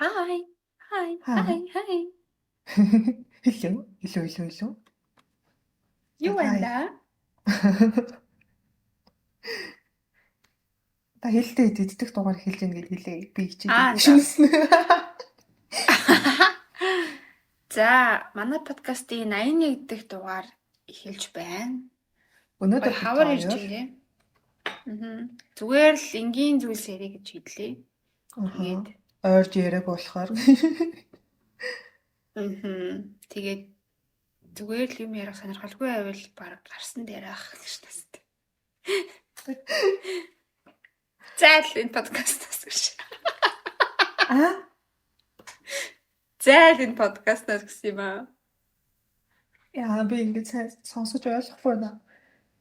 Hi. Hi. Hi. Hi. Hi. Hello. Юу Hi. байна да? Та хэлтэй идэх дугаар хэлж ийн гэж хэлээ. Би Аа, хичээлээ за. шүнсэн. За, манай подкастын 81 дэх дугаар эхэлж байна. Өнөөдөр Гоё хавар ирж хоёр. байна. Зүгээр л энгийн зүйл сэрэ гэж хэллээ. Тэгээд Ойрж яриаг болохоор. Тэгээд зүгээр л юм ярих сонирхолгүй байвал баг гарсан дээр ах гэж тастай. Зайл энэ подкастаас гэж. Зайл энэ подкастаас гэсэн юм аа. Яа би ингэж сонсож ойлгохгүй наа.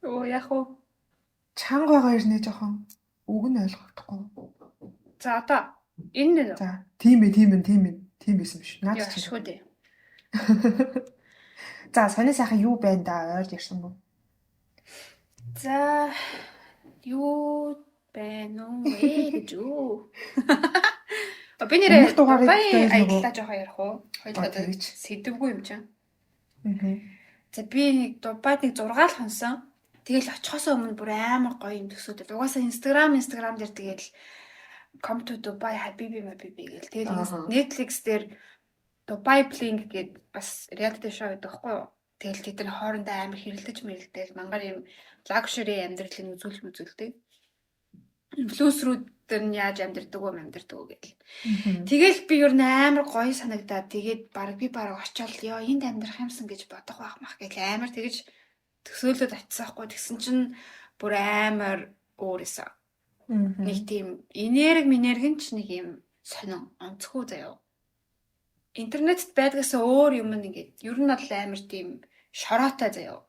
Оо яг уу. Чанга байгаа ирнэ жоохон. Үг нь ойлгохгүй. За одоо энэ нэ. За, тийм ээ. Тийм байсан биш. Наад чи шүү дээ. За, сони сайхан юу байна да? Ойрж ирсэн бүү. За юу байна вэ гэж юу? Би нэрээ Дубай аяллаа жоохон ярих уу? Хоёулаа сэдвгүй юм чинь. За би нэг Дубайд нэг 6 л хонсон. Тэгэл очихоос өмнө бүр амар гоё юм төсөөд. Угаасаа Instagram дээр тэгэл Come to Dubai Habibi гэл тэгэл Netflix дээр Dubai Bling гэдэг бас reality show гэдэг байхгүй юу? Тэгэл тэд нар хоорондоо амар хэрэлдэж мэрэлдэл мангар юм luxury амьдралын үзүүлдэг. Инфлюенсерүүд нь яаж амьдардаг гэл. Тэгэл би ер нь амар гоё санагдаад тэгээд би бараг очиод ёо энд амьдрах юмсан гэж бодох байх гэл амар тэгэж төсөөлөд очисан хгүй тэгсэн чинь бүр амар өөрөөсөө нэг тийм энерги ч нэг юм сонин онцгүй заяа. Интернетд байдгаас өөр юм ингээд ер нь бол амар тийм шороотой заяа.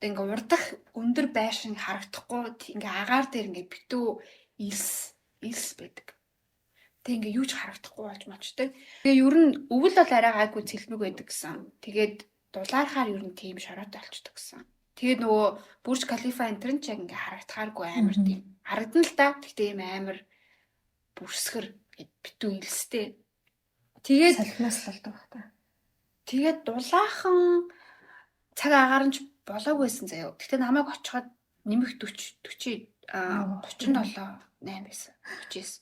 Ингээ урдах өндөр байшин харагдахгүй ингээ агаар дээр ингээ битүү илс байдаг. Тэг ингээ юу ч харагдахгүй болж мочтой. Тэгээ ер нь өвөл бол арай гайгүй цэлмэг байдаг гэсэн. Тэгээд дулаархаар ер нь тийм шороотой болчдөг гэсэн. Тэгээд нөгөө Бурж Калифа энтрэн ч ингээ харагдахааргүй амар тийм. Харагдан л та. Гэхдээ ийм амар бүрсгэр битүү илстэй. Тэгээд салхинаас л болдог та. Тэгээд дулаахан цаг агаар нь болоогүйсэн заяа. Гэхдээ намайг очиход нэмэх 37 8 байсан. 39.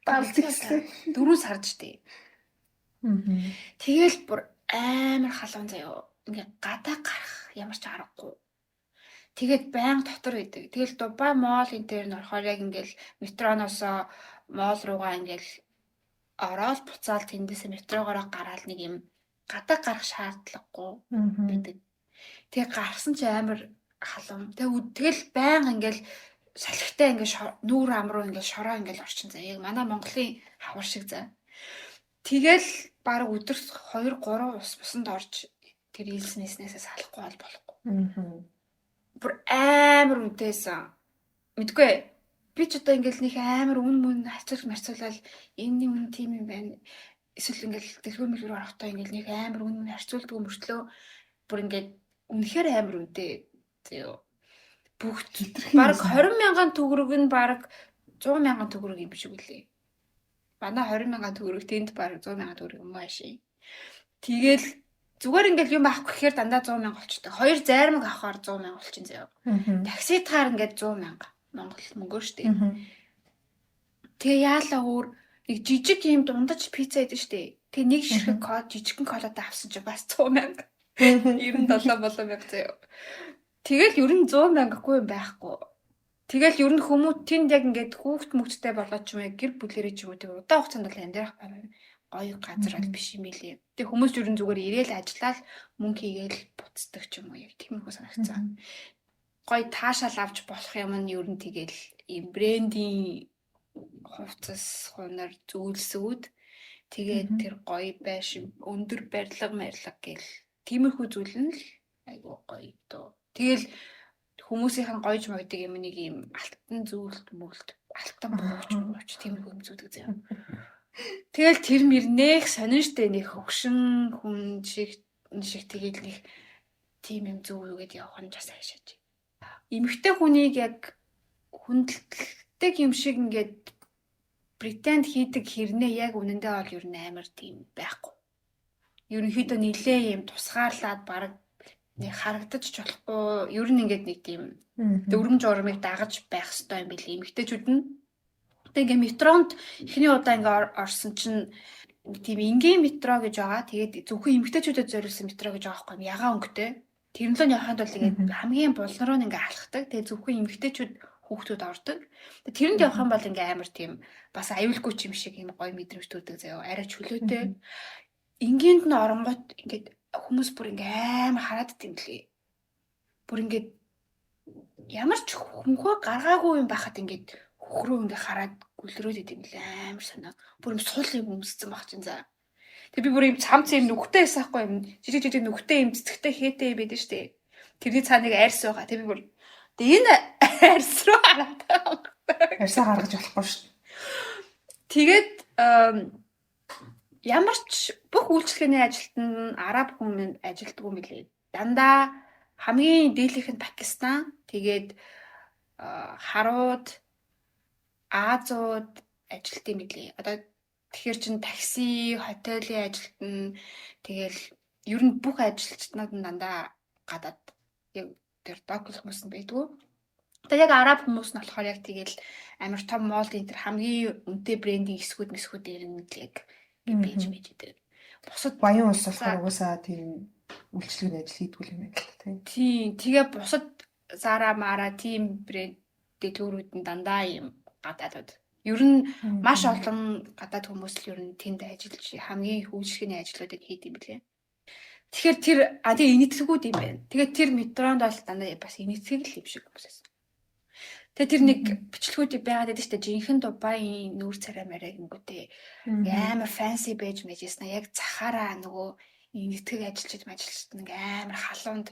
Балцгслээ. 4 сард штэ. Тэгэл бүр амар халуун заяа. Ингээ гадаа гарах ямар ч аргагүй. Тэгээд байнга дотор байдаг. Тэгэл Дубай моол энэ дээр нь орохоор яг ингээл метроноос моол руугаа ингээл ороод буцаал тэндээс метрогоор гараад нэг юм гадаа гарах шаардлагагүй байдаг. Тэгээ гарсан чи амар халуун. Тэгэл байнга ингээл салхитай ингээл нүүр ам руу ингээл шороо ингээл орчин заа. Яг манай Монголын хавар шиг заа. Тэгэл баг өдөрт 2 3 усанд орж тэр илснээснээсээ салахгүй болохгүй. Бүр амар үнэтэйсэн. Мэдгүй. Би ч одоо ингээл нэг амар үн харьцуулал энэ үн тийм юм байна. Эсвэл ингээл дэлгүүр орохдоо ингээл нэг амар үн харьцуулдаг мөртлөө бүр ингээд үнэхээр амар үнэтэй. Бүгд баг 20,000 төгрөг нь баг 100,000 төгрөг юм шиг үлээ. Манай 20,000 төгрөг тэнд баг 100,000 төгрөг юм ааши. Тэгэл зүгээр ингээл юм авах гэхээр дандаа 100,000 болчтой. Хоёр зайрмаг авахаар 100,000 болчин заяа. Такситгаар ингээд 100,000 Монгол мөнгөөр штэ. Тэгээ яалаа өөр нэг жижиг юм дундаж пицца идэв штэ. Тэгээ нэг ширхэг код жижигхэн колодоо авсан чи бас 100,000. 97 болоо заяа. Тэгэл ер нь 100,000-гүй юм байхгүй. Тэгэл ер нь хүмүүс тэнд яг ингээд хүүхд мөгчтэй болоод ч юм уу гэр бүлэрээ ч юм уу тэг удаан хугацаанд бол амьдрах гоё газар бол биш юм билээ. Тэг хүмүүс ер нь зүгээр ирээл ажиллаад мөнгө хийгээл буцдаг ч юм уу яг тиймэрхүү санагцсан. Гоё таашаал авч болох юм нь ер нь тэгэл ийм брендийн хувцас хунаар зүйлсүүд тэгээд тэр гоё байшин өндөр барилга гэл тиймэрхүү зүйл нь л айгуу гоё дөө. Тэгэл хүмүүсийнхэн гоёж могдөг юм нэг юм алтан зүйлт мөлт алтан бууч тиймэрхүү юм зүдэг заяа. Тэгэл тэр мөрнөх сонин штэ нэг хөгшин хүн шиг тэгэл нэг тийм юм зүг үгээд явах нь бас хайшаач. Эмэгтэй хүнийг яг хүндэлдэг юм шиг ингээд претенд хийдэг хэрнээ яг үнэндээ бол ер нь амар тийм байхгүй. Ерөнхийдөө нилээ юм тусгаарлаад баг нэг харагдаж ч болохгүй. Ер нь ингээд нэг тийм дүрм журмыг дагаж байх хэрэгтэй юм билий эмэгтэйчүүд нь. Тэгээ ингээ метронд эхний удаа ингээ орсон чинь тийм энгийн метро гэж байгаа. Тэгээд зөвхөн эмэгтэйчүүдэд зориулсан метро гэж байгаа байхгүй ягаан өнгөтэй. Тэрнлөө явахад бол ингээд хамгийн булнаруу нь ингээ алхдаг. Тэгээд зөвхөн эмэгтэйчүүд хүүхдүүд ордог. Тэрэнд явах юм бол ингээ амар тийм бас аюулгүй ч юм шиг юм гоё мэдрэмж төрдөг заяа. Арай чөлөөтэй. Энгийнт нь оронгот ингээд хүмүүс бүр ингээ амар хараад димлээ. Бүр ингээд ямар ч хүнхөө гаргаагүй юм байхад ингээд хөхрөө ингээ хараад гүлрөөд идэм лээ амар санаа. Бүр юм сул юм өмссөн баг чинь за. Тэг би бүр юм цамц юм нүхтэй байсаахгүй юм. Жижиг нүхтэй юм цэцэгтэй хээтэй юм байдаг штэ. Тэрний цааныг арьс байгаа. Тэг би бүр энэ арьс руу хараад байгаа. Арьсаа гаргаж болохгүй шүү. Тэгээд ямар ч бүх үйлчлэгээний ажилтнанд араб хүн ажилтдаг юм билээ. Дандаа хамгийн дийлэнх нь Пакистан, тэгээд харууд, Азууд ажилт юм билээ. Одоо тэгэхээр чин такси, хотелийн ажилтан, тэгэл ер нь бүх ажилчнууд нь дандаа гадаад яг тэр локал хүмүүс нь байдгүй. Тэгээ яг араб хүмүүс нь болохоор яг тэгэл амар том молд энэ тэр хамгийн үнэтэй брендинг эсгүүд ирнэ яг бийж идэг. Бусад баян улс болохоор угаасаа тийм үйлчлэгээний ажил хийдгүү юм байна л та. Тийм. Тэгээ бусад Zara, Mara тийм брэнд дэлгүүрүүд нь дандаа юм гадаадууд. Ер нь маш олон гадаад хүмүүс л ер нь тэнд ажиллаж хамгийн их үйлчлэгээний ажлуудыг хийдэг юм билээ. Тэгэхээр тэр тэгээ инэтгүүд юм байна. Тэгээ тэр метронд бол дандаа бас инэтгэл юм шиг хүмүүсээс. Тэгээ тэр нэг бичлэгүүд байгаад байдаг шүү дээ. Жинхэнэ Дубайн нүүр царай мараа гингүүтэй амар фэнси байж мэжсэн. Яг захаараа нөгөө инэтгэг ажилчид нэг амар халуунд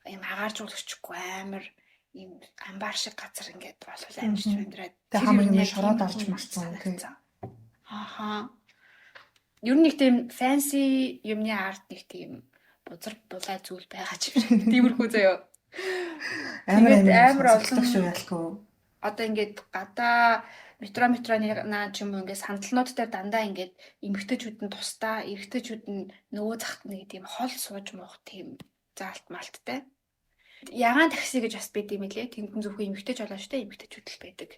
юм агаарж уулчихгүй амар юм амбар шиг газар ингээд болов амьж амьдраад тэг хамаг юм шороод авч марцсан тий. Ааха. Ер нь нэг тийм фэнси юмны арт нэг тийм бузар булаа зүйл байгаа ч юм. Тиймэрхүү заяа. Амар олон шүү ялгүй. Одоо ингээд гадаа метроны наа ч юм уу ингээд сандалнууд дээр дандаа ингээд эмэгтэйчүүд нь тусдаа, эрэгтэйчүүд нь нөгөө захт нэг тийм хол сууж муух тийм заалт малттай. Ягаан такси гэж бас байд юм лээ. Тэнд зөвхөн эмэгтэйч болоо штэ эмэгтэйчүүд л байдаг.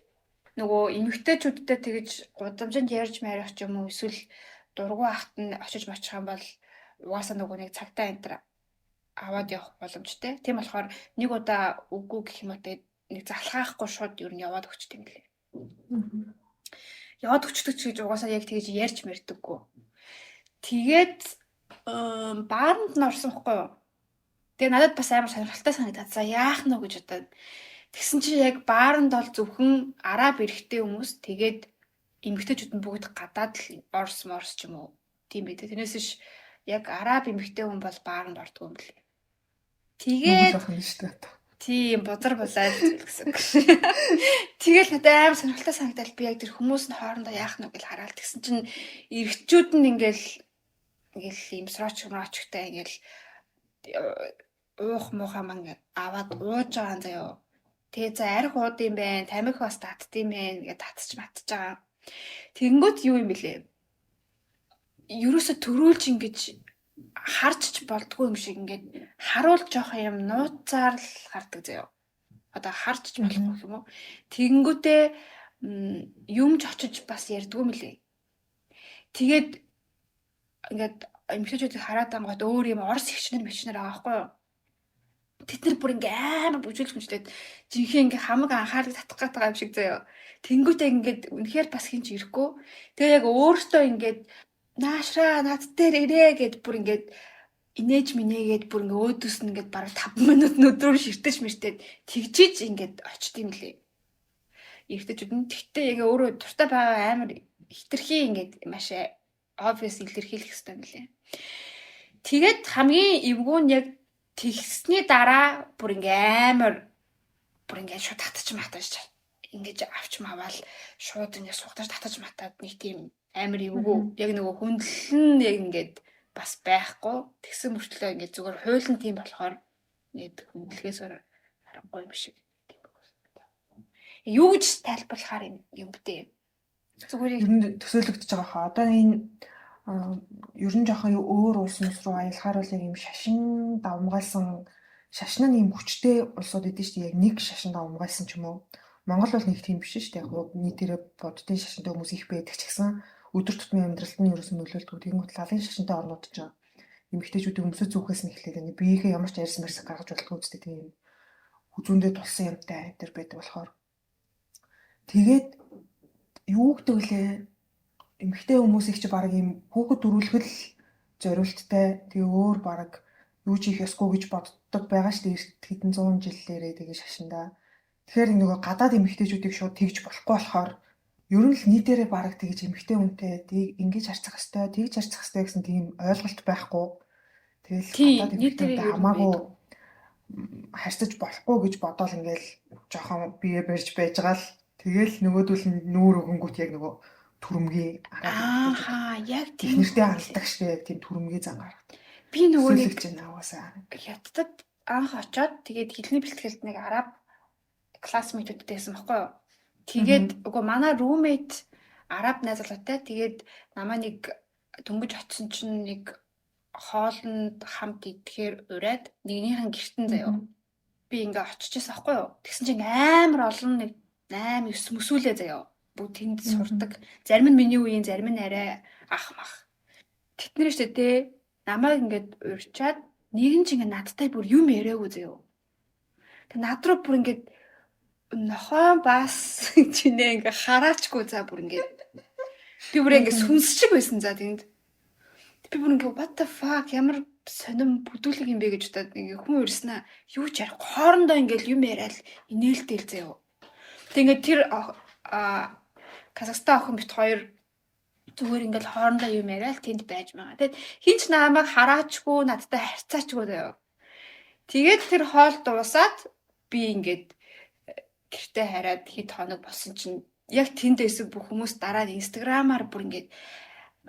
Нөгөө эмэгтэйчүүдтэй тэгэж гудамжинд ярьж марих ч юм уу эсвэл дургу ахт нь очиж мочих юм бол угаасаа нөгөө нэг цагтаа энтер аваад явах боломжтой. Тийм болохоор нэг удаа үгүй гэх юм уу нэг залхаахгүй шууд ер нь яваад өгчт юм лээ. Яваад өгчдөг ч гэж угаасаа яг тэгэж ярьж мэрдэггүй. Тэгээд бааранд нь орсон хгүй юу? Тэгээ надад бас амар сонирхолтой санагдаад за яах нь гэж бодоод тэгсэн чинь яг бааранд бол зөвхөн араб эрэгтэй хүмүүс тэгээд эмэгтэйчүүд нь бүгд гадаад л орс ч юм уу тийм байт. Тэрнээс ш яг араб эмэгтэй хүн бол бааранд ордог юм лээ. Тэгээд тийм бузар булаад гэсэн. Тэгэл надад амар сонирхолтой санагдал би яг тэр хүмүүс нь хоорондоо яах нь гэж хараад тэгсэн чинь эрэгчүүд нь ингээл юм срочтой ингээл уух муухай маань аваад ууж байгаа заяа. Тэгээ за арх ууд юм байна, тамхи бас татдсан байна гэж татчих матж байгаа. Тэнгүүт юу юм бэлээ? Ерөөсө төрүүлж ингэж харж ч болдгүй юм шиг ингээд харуулж жоох юм нууцаар л хардаг заяа. Одоо харж ч болохгүй юм уу? Тэнгүүтээ юм ч очиж бас ярьдгүй юм лээ. Тэгээд ингээд эмэгтэйчүүдийг хараад ангууд өөр юм орс ихчнэр байгаа байхгүй юу? Тэд нар бүр ингээ амар бүжүүлж хүнжлээд жинхэнэ ингээ хамаг анхаарлыг татах гэдэг юм шиг заяа. Тэнгүүтээ ингээд үнэхээр бас хинч ирэхгүй. Тэгээ яг өөртөө ингээд наашраа над дээр ирээ гэд бүр ингээд инээж минээгээд бүр ингээ өөдөөс нь ингээд бараг 5 минут өдрөөр ширтэж мэртээд тэгжиж ингээд очт юм лээ. Эргэжүүд нь тэгтээ яг өөрөө дуртай байгаа амар хитрхи ингээд маш obvious илэрхийлэх хэрэгтэй юм лээ. Тэгээд хамгийн эвгүй нь яг тэгсний дараа бүр ингээ шууд татчих матаж ингэж авч мавал шууд ингэ сухтаж татаж матаад нэг тийм амар эвгүй яг нөгөө хөндлөн яг ингээд бас байхгүй тэгсэн мөртлөө ингэ зүгээр хуйлан тийм болохоор нэг хөндлөхээс аргагүй юм шиг. Юу гэж тайлбарлахаар юм бэ? Зүгээр Ер нь төсөөлөгдөж байгаа хаа. Одоо энэ ер нь жоохон өөр улс руу аялахаар бол яг юм шашин давмгаалсан шашин нь юм хүчтэй улсууд эдэн шүү дээ. Яг нэг шашин давмгаалсан ч юм уу. Монгол бол нэг тийм биш шүү дээ. Яг нийтээрээ бодтой шашинтай хүмүүс их байдаг ч гэсэн өдөр тутмын амьдралд нь ерөөсөн нөлөөлдөг. Тэгмэд лалын шашинтай орнууд ч эмэгтэйчүүдийн өмсөж зүгээс нь эхлээд ингээ биеийнхээ ямар ч арьс марьс гаргаж болтгоо үстэй тийм хүзүүндээ тулсан юмтай энэ байдаг болохоор тэгээд юу гэдэг лээ эмэгтэй хүмүүсийг чи баг юм хүүхэд төрүүлэхэл зориулттай тэгээ өөр баг юу ч их ёсгүй гэж боддог байгаа шүү дээ хэдэн зуун жилээрээ тэгээ шашиндаа тэгэхээр нөгөө гадаад эмэгтэйчүүдийг шууд тэгж болохгүй болохоор ер нь л нийтээрээ баг тэгж эмэгтэй хүнтэй тийг ингэж харьцах хэвээр тэгж харьцах хэвээр гэсэн тийм ойлголт байхгүй тэгэл гадаад эмэгтэйтэй хамаагүй харьцаж болохгүй гэж бодоол ингээл жоохон бие барьж байж байгаа л тэгэл нөгөөдөл нь нүүр өгөнгүүт яг нөгөө түрэмгий яг тийм нэртэй харалдаг шүү дээ тийм түрэмгий зангараад би нөгөө нэг аваасаа хятадд анх очоод тэгээд хэлний бэлтгэлд нэг араб классмейтүүдтэй байсан байхгүй юу. Тэгээд үгүй манай roommate араб найз залуутай тэгээд намаа нэг дөнгөж очсон чинь нэг хоолнд хамт идэхээр ураад нэгнийхэн гэртэн заяа. Би ингээ очижсэн байхгүй юу. Тэгсэн чинь амар олон нэг 8 9 mëсүүлээ заяа. Бүгд тэнд сурдаг. Зарим нь миний үеийн, зарим нь арай ах мах. Тэднэр штэ те намайг ингээд урьчаад нэгэн ч ингээ надтай бүр юм яриаггүй заяа. Тэг над руу бүр ингээд нохоо бас чинээ ингээ хараачгүй за бүр ингээд би бүр ингээ сүнсчиг байсан за тэнд. Би бүр ингээ what the fuck ямар сонирм бүдүүлэг юм бэ гэж удаад ингээ хүн ирснэ юу ч ярих хоорондоо ингээл юм яриад инээлтэл заяа. Тэг ингээ тэр Казахстан охин бит хоёр зүгээр ингээл хоорондоо юм яриад тэнд байж байгаа. Тэгэд хинч намайг хараачгүй надтай харьцаачгүй заяа. Тэгээд тэр хоол дуусаад би ингээд гэртээ хараад хэд хоног болсон чинь яг тэнд эсэг бүх хүмүүс дараад инстаграмаар бүр ингээд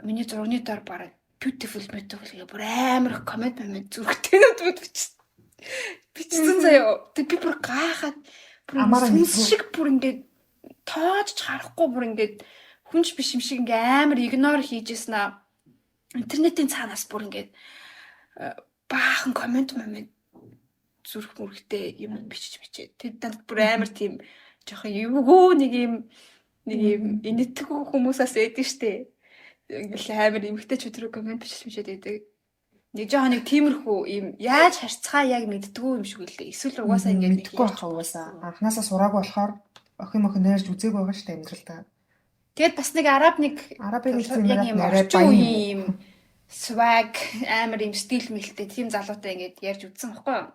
миний зургийн дор бараг beautiful гэх бүр амар коммент зүрхтэнүүд бичсэн заяа. Тэг би бүр гайхаад бүр шиг бүр ингээд тоож харахгүй бүр ингээд хүнч биш юм шиг ингээ амар игнор хийжсэн аа. Интернетийн цаанаас бүр ингээд баахан коммент зүрх мөрхтэй юм бичиж. Тэд надад бүр амар тийм жоохон эвгүй нэг юм инэтгүү хүмүүсээс эдэн штэ. Ингээл амар эмгтэйчүүд рүү коммент бичиж байдаг. Нэг жоохон нэг тиймэрхүү юм яаж харьцахаа яг мэддгүү юм шиг үлээ. Эсвэл угаасаа ингээд мэдгүй хаа угаасаа анханасаа сураагүй болохоор охин мохин нэрж үзег байгаа штэ амьдралдаа. Тэгээд бас нэг арабын яг юм орчин үеийн юм swag амар юм стил мэлтэй тийм залуутай ингээд ярьж үзсэн байхгүй юу?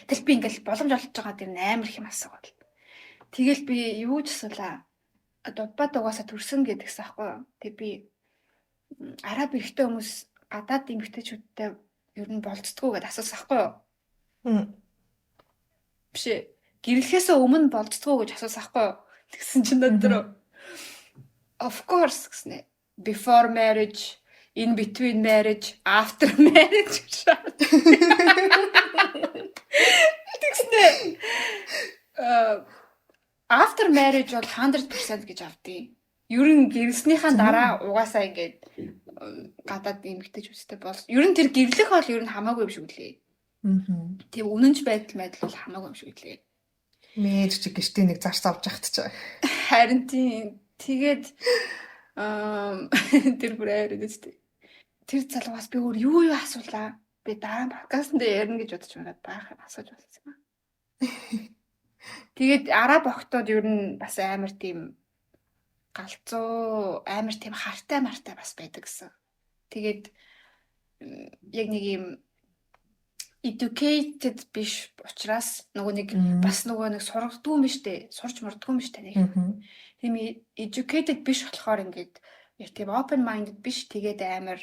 Тэгэл би ингээл боломж олж байгаа дэр амар их юм асуугаад. Тэгэл би юу ч асуулаа. Дуббад угаасаа төрсөн гэдэгсэн байхгүй юу? Тэг би араб эрэгтэй хүмүүс гадаад эмэгтэйчүүдтэй ер нь болцдгоо гэдээ асуусан байхгүй юу? Биш гэрлэхээс өмнө болцдгоо гэж асуусан байхгүй юу? Тэгсэн чинь надад of course гэснэ. Before marriage, in between marriage, after marriage. Тэгснэ. After marriage бол 100% гэж авдیں۔ Ер нь гэрэлснийхаа дараа угаасаа ингээд гадаад эмэгтэйч үстэй бол ер нь тэр гэрлэх бол ер нь хамаагүй юм шиг үлээ. Тийм үнэнч байдал бол хамаагүй юм шиг үлээ. Мэж чи гэртээ нэг зарц авч яхад ч. Харин тийм тэгээд тэр бүр айр үстэй. Тэр залуугаас би өөр юу асуулаа. Би дараа подкастт ярина гэж бодож байгаа баах асууж болсон юм. Тэгээд араб охтууд ер нь бас амар тийм галзуу амар тийм хартай мартай бас байдаг гэсэн. Тэгээд яг нэг юм educated биш учраас нөгөө нэг бас нөгөө нэг сургадгүй юм штэ. Сурч мурдгүй юм штэ нэг. Тийм educated биш болохоор ингээд яг тийм open minded биш тэгээд амар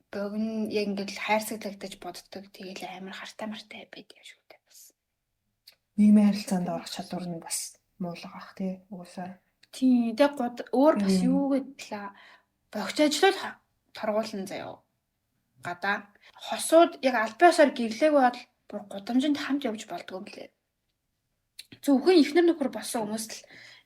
богн яг ингээд хайрцаглагдаж боддог. Тэгээд амар хартай мартай байдаг юм шиг үү бас. Нийгмийн харилцаанд орох чадвар нь бас муулга ах тий угаасаа. Тийм тэгээд өөр бас юу гэдлээ богч ажлууд торгуулна заяа. Гадаа хосууд яг албаасаар гэрлээг бол бүр гудамжинд хамт явж болдгоо юм лээ. Зөвхөн ихнэр нөхөр болсон хүмүүс л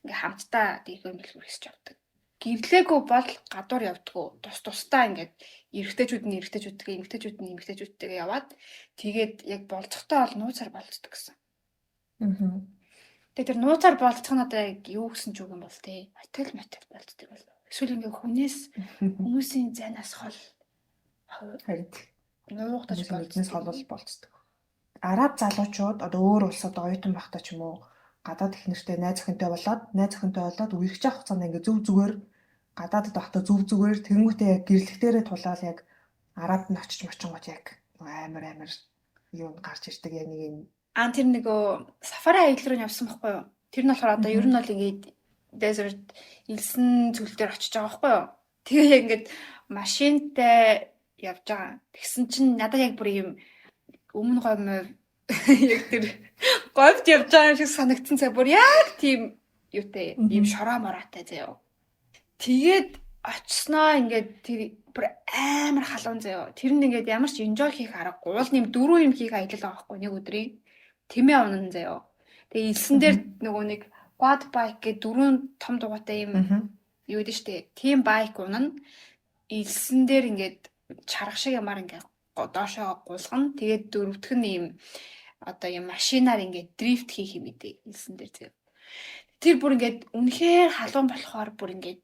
ингээ хамтдаа дээгүүр мэлгүүр хийж явдаг. Гэрлээгүй бол гадуур явдггүй. Тусдаа ингээд эрэгтэйчүүдтэйгээ эмэгтэйчүүдтэйгээ яваад тэгээд яг болцохтой бол нууцаар болцдог гэсэн. Тэгээд тэр нууцаар болцох нь одоо яг юу гэсэн ч үг юм бол те. Мотел болцдог бол. Эсвэл ингээ хүмүүсийн занаас хол Харин нуугдаж биднээс холол болцдог. Араб залуучууд одоо өөр улсад оюутан байхдаа ч юм уу гадаад их нэртэй найз охинтой болоод үргэлж авах хугацаанд ингээ зүг зүгээр гадаадд байхдаа зүг зүгээр тэнгуүтэй яг гэрлэгтэрээ тулаад яг арабд нь очиж мочингууд яг амар юу гарч ирдэг яг нэг юм. Тэр нөгөө сафари аялал руу явсан байхгүй юу? Тэр нь болохоор одоо ер нь бол ингээд desert илсэн зүйл дээр очиж байгаа байхгүй юу? Тэгээ яг ингээд машинтай явж байгаа. Тэгсэн чинь надад яг бүр юм өмнө гомь яг тэр говьд явж байгаа шиг санагдсан цаа бүр яг тийм юутэй юм шороо мороотой заяа. Тэгээд очсноо ингээд тэр бүр амар халуун заяа. Тэр нь ингээд ямар ч enjoy хийх аргагүй. Уул нэм 4 юм хийх аялал байгаа байхгүй нэг өдрийн. Тэмээ унан заяа. Тэгээ илсэн дээр нөгөө нэг quad bike гэ 4 том дугуйтай юм юу гэдэг штэ. Тийм байк унана. Илсэн дээр ингээд чарга шиг ямар ингээд доошоо гулгана. Тэгээд дөрөвдөх нь ийм одоо юм машинаар ингээд дрифт хийх юм идэ илсэн дээр заяа. Тэр бүр ингээд үнэхээр халуун болохоор бүр ингээд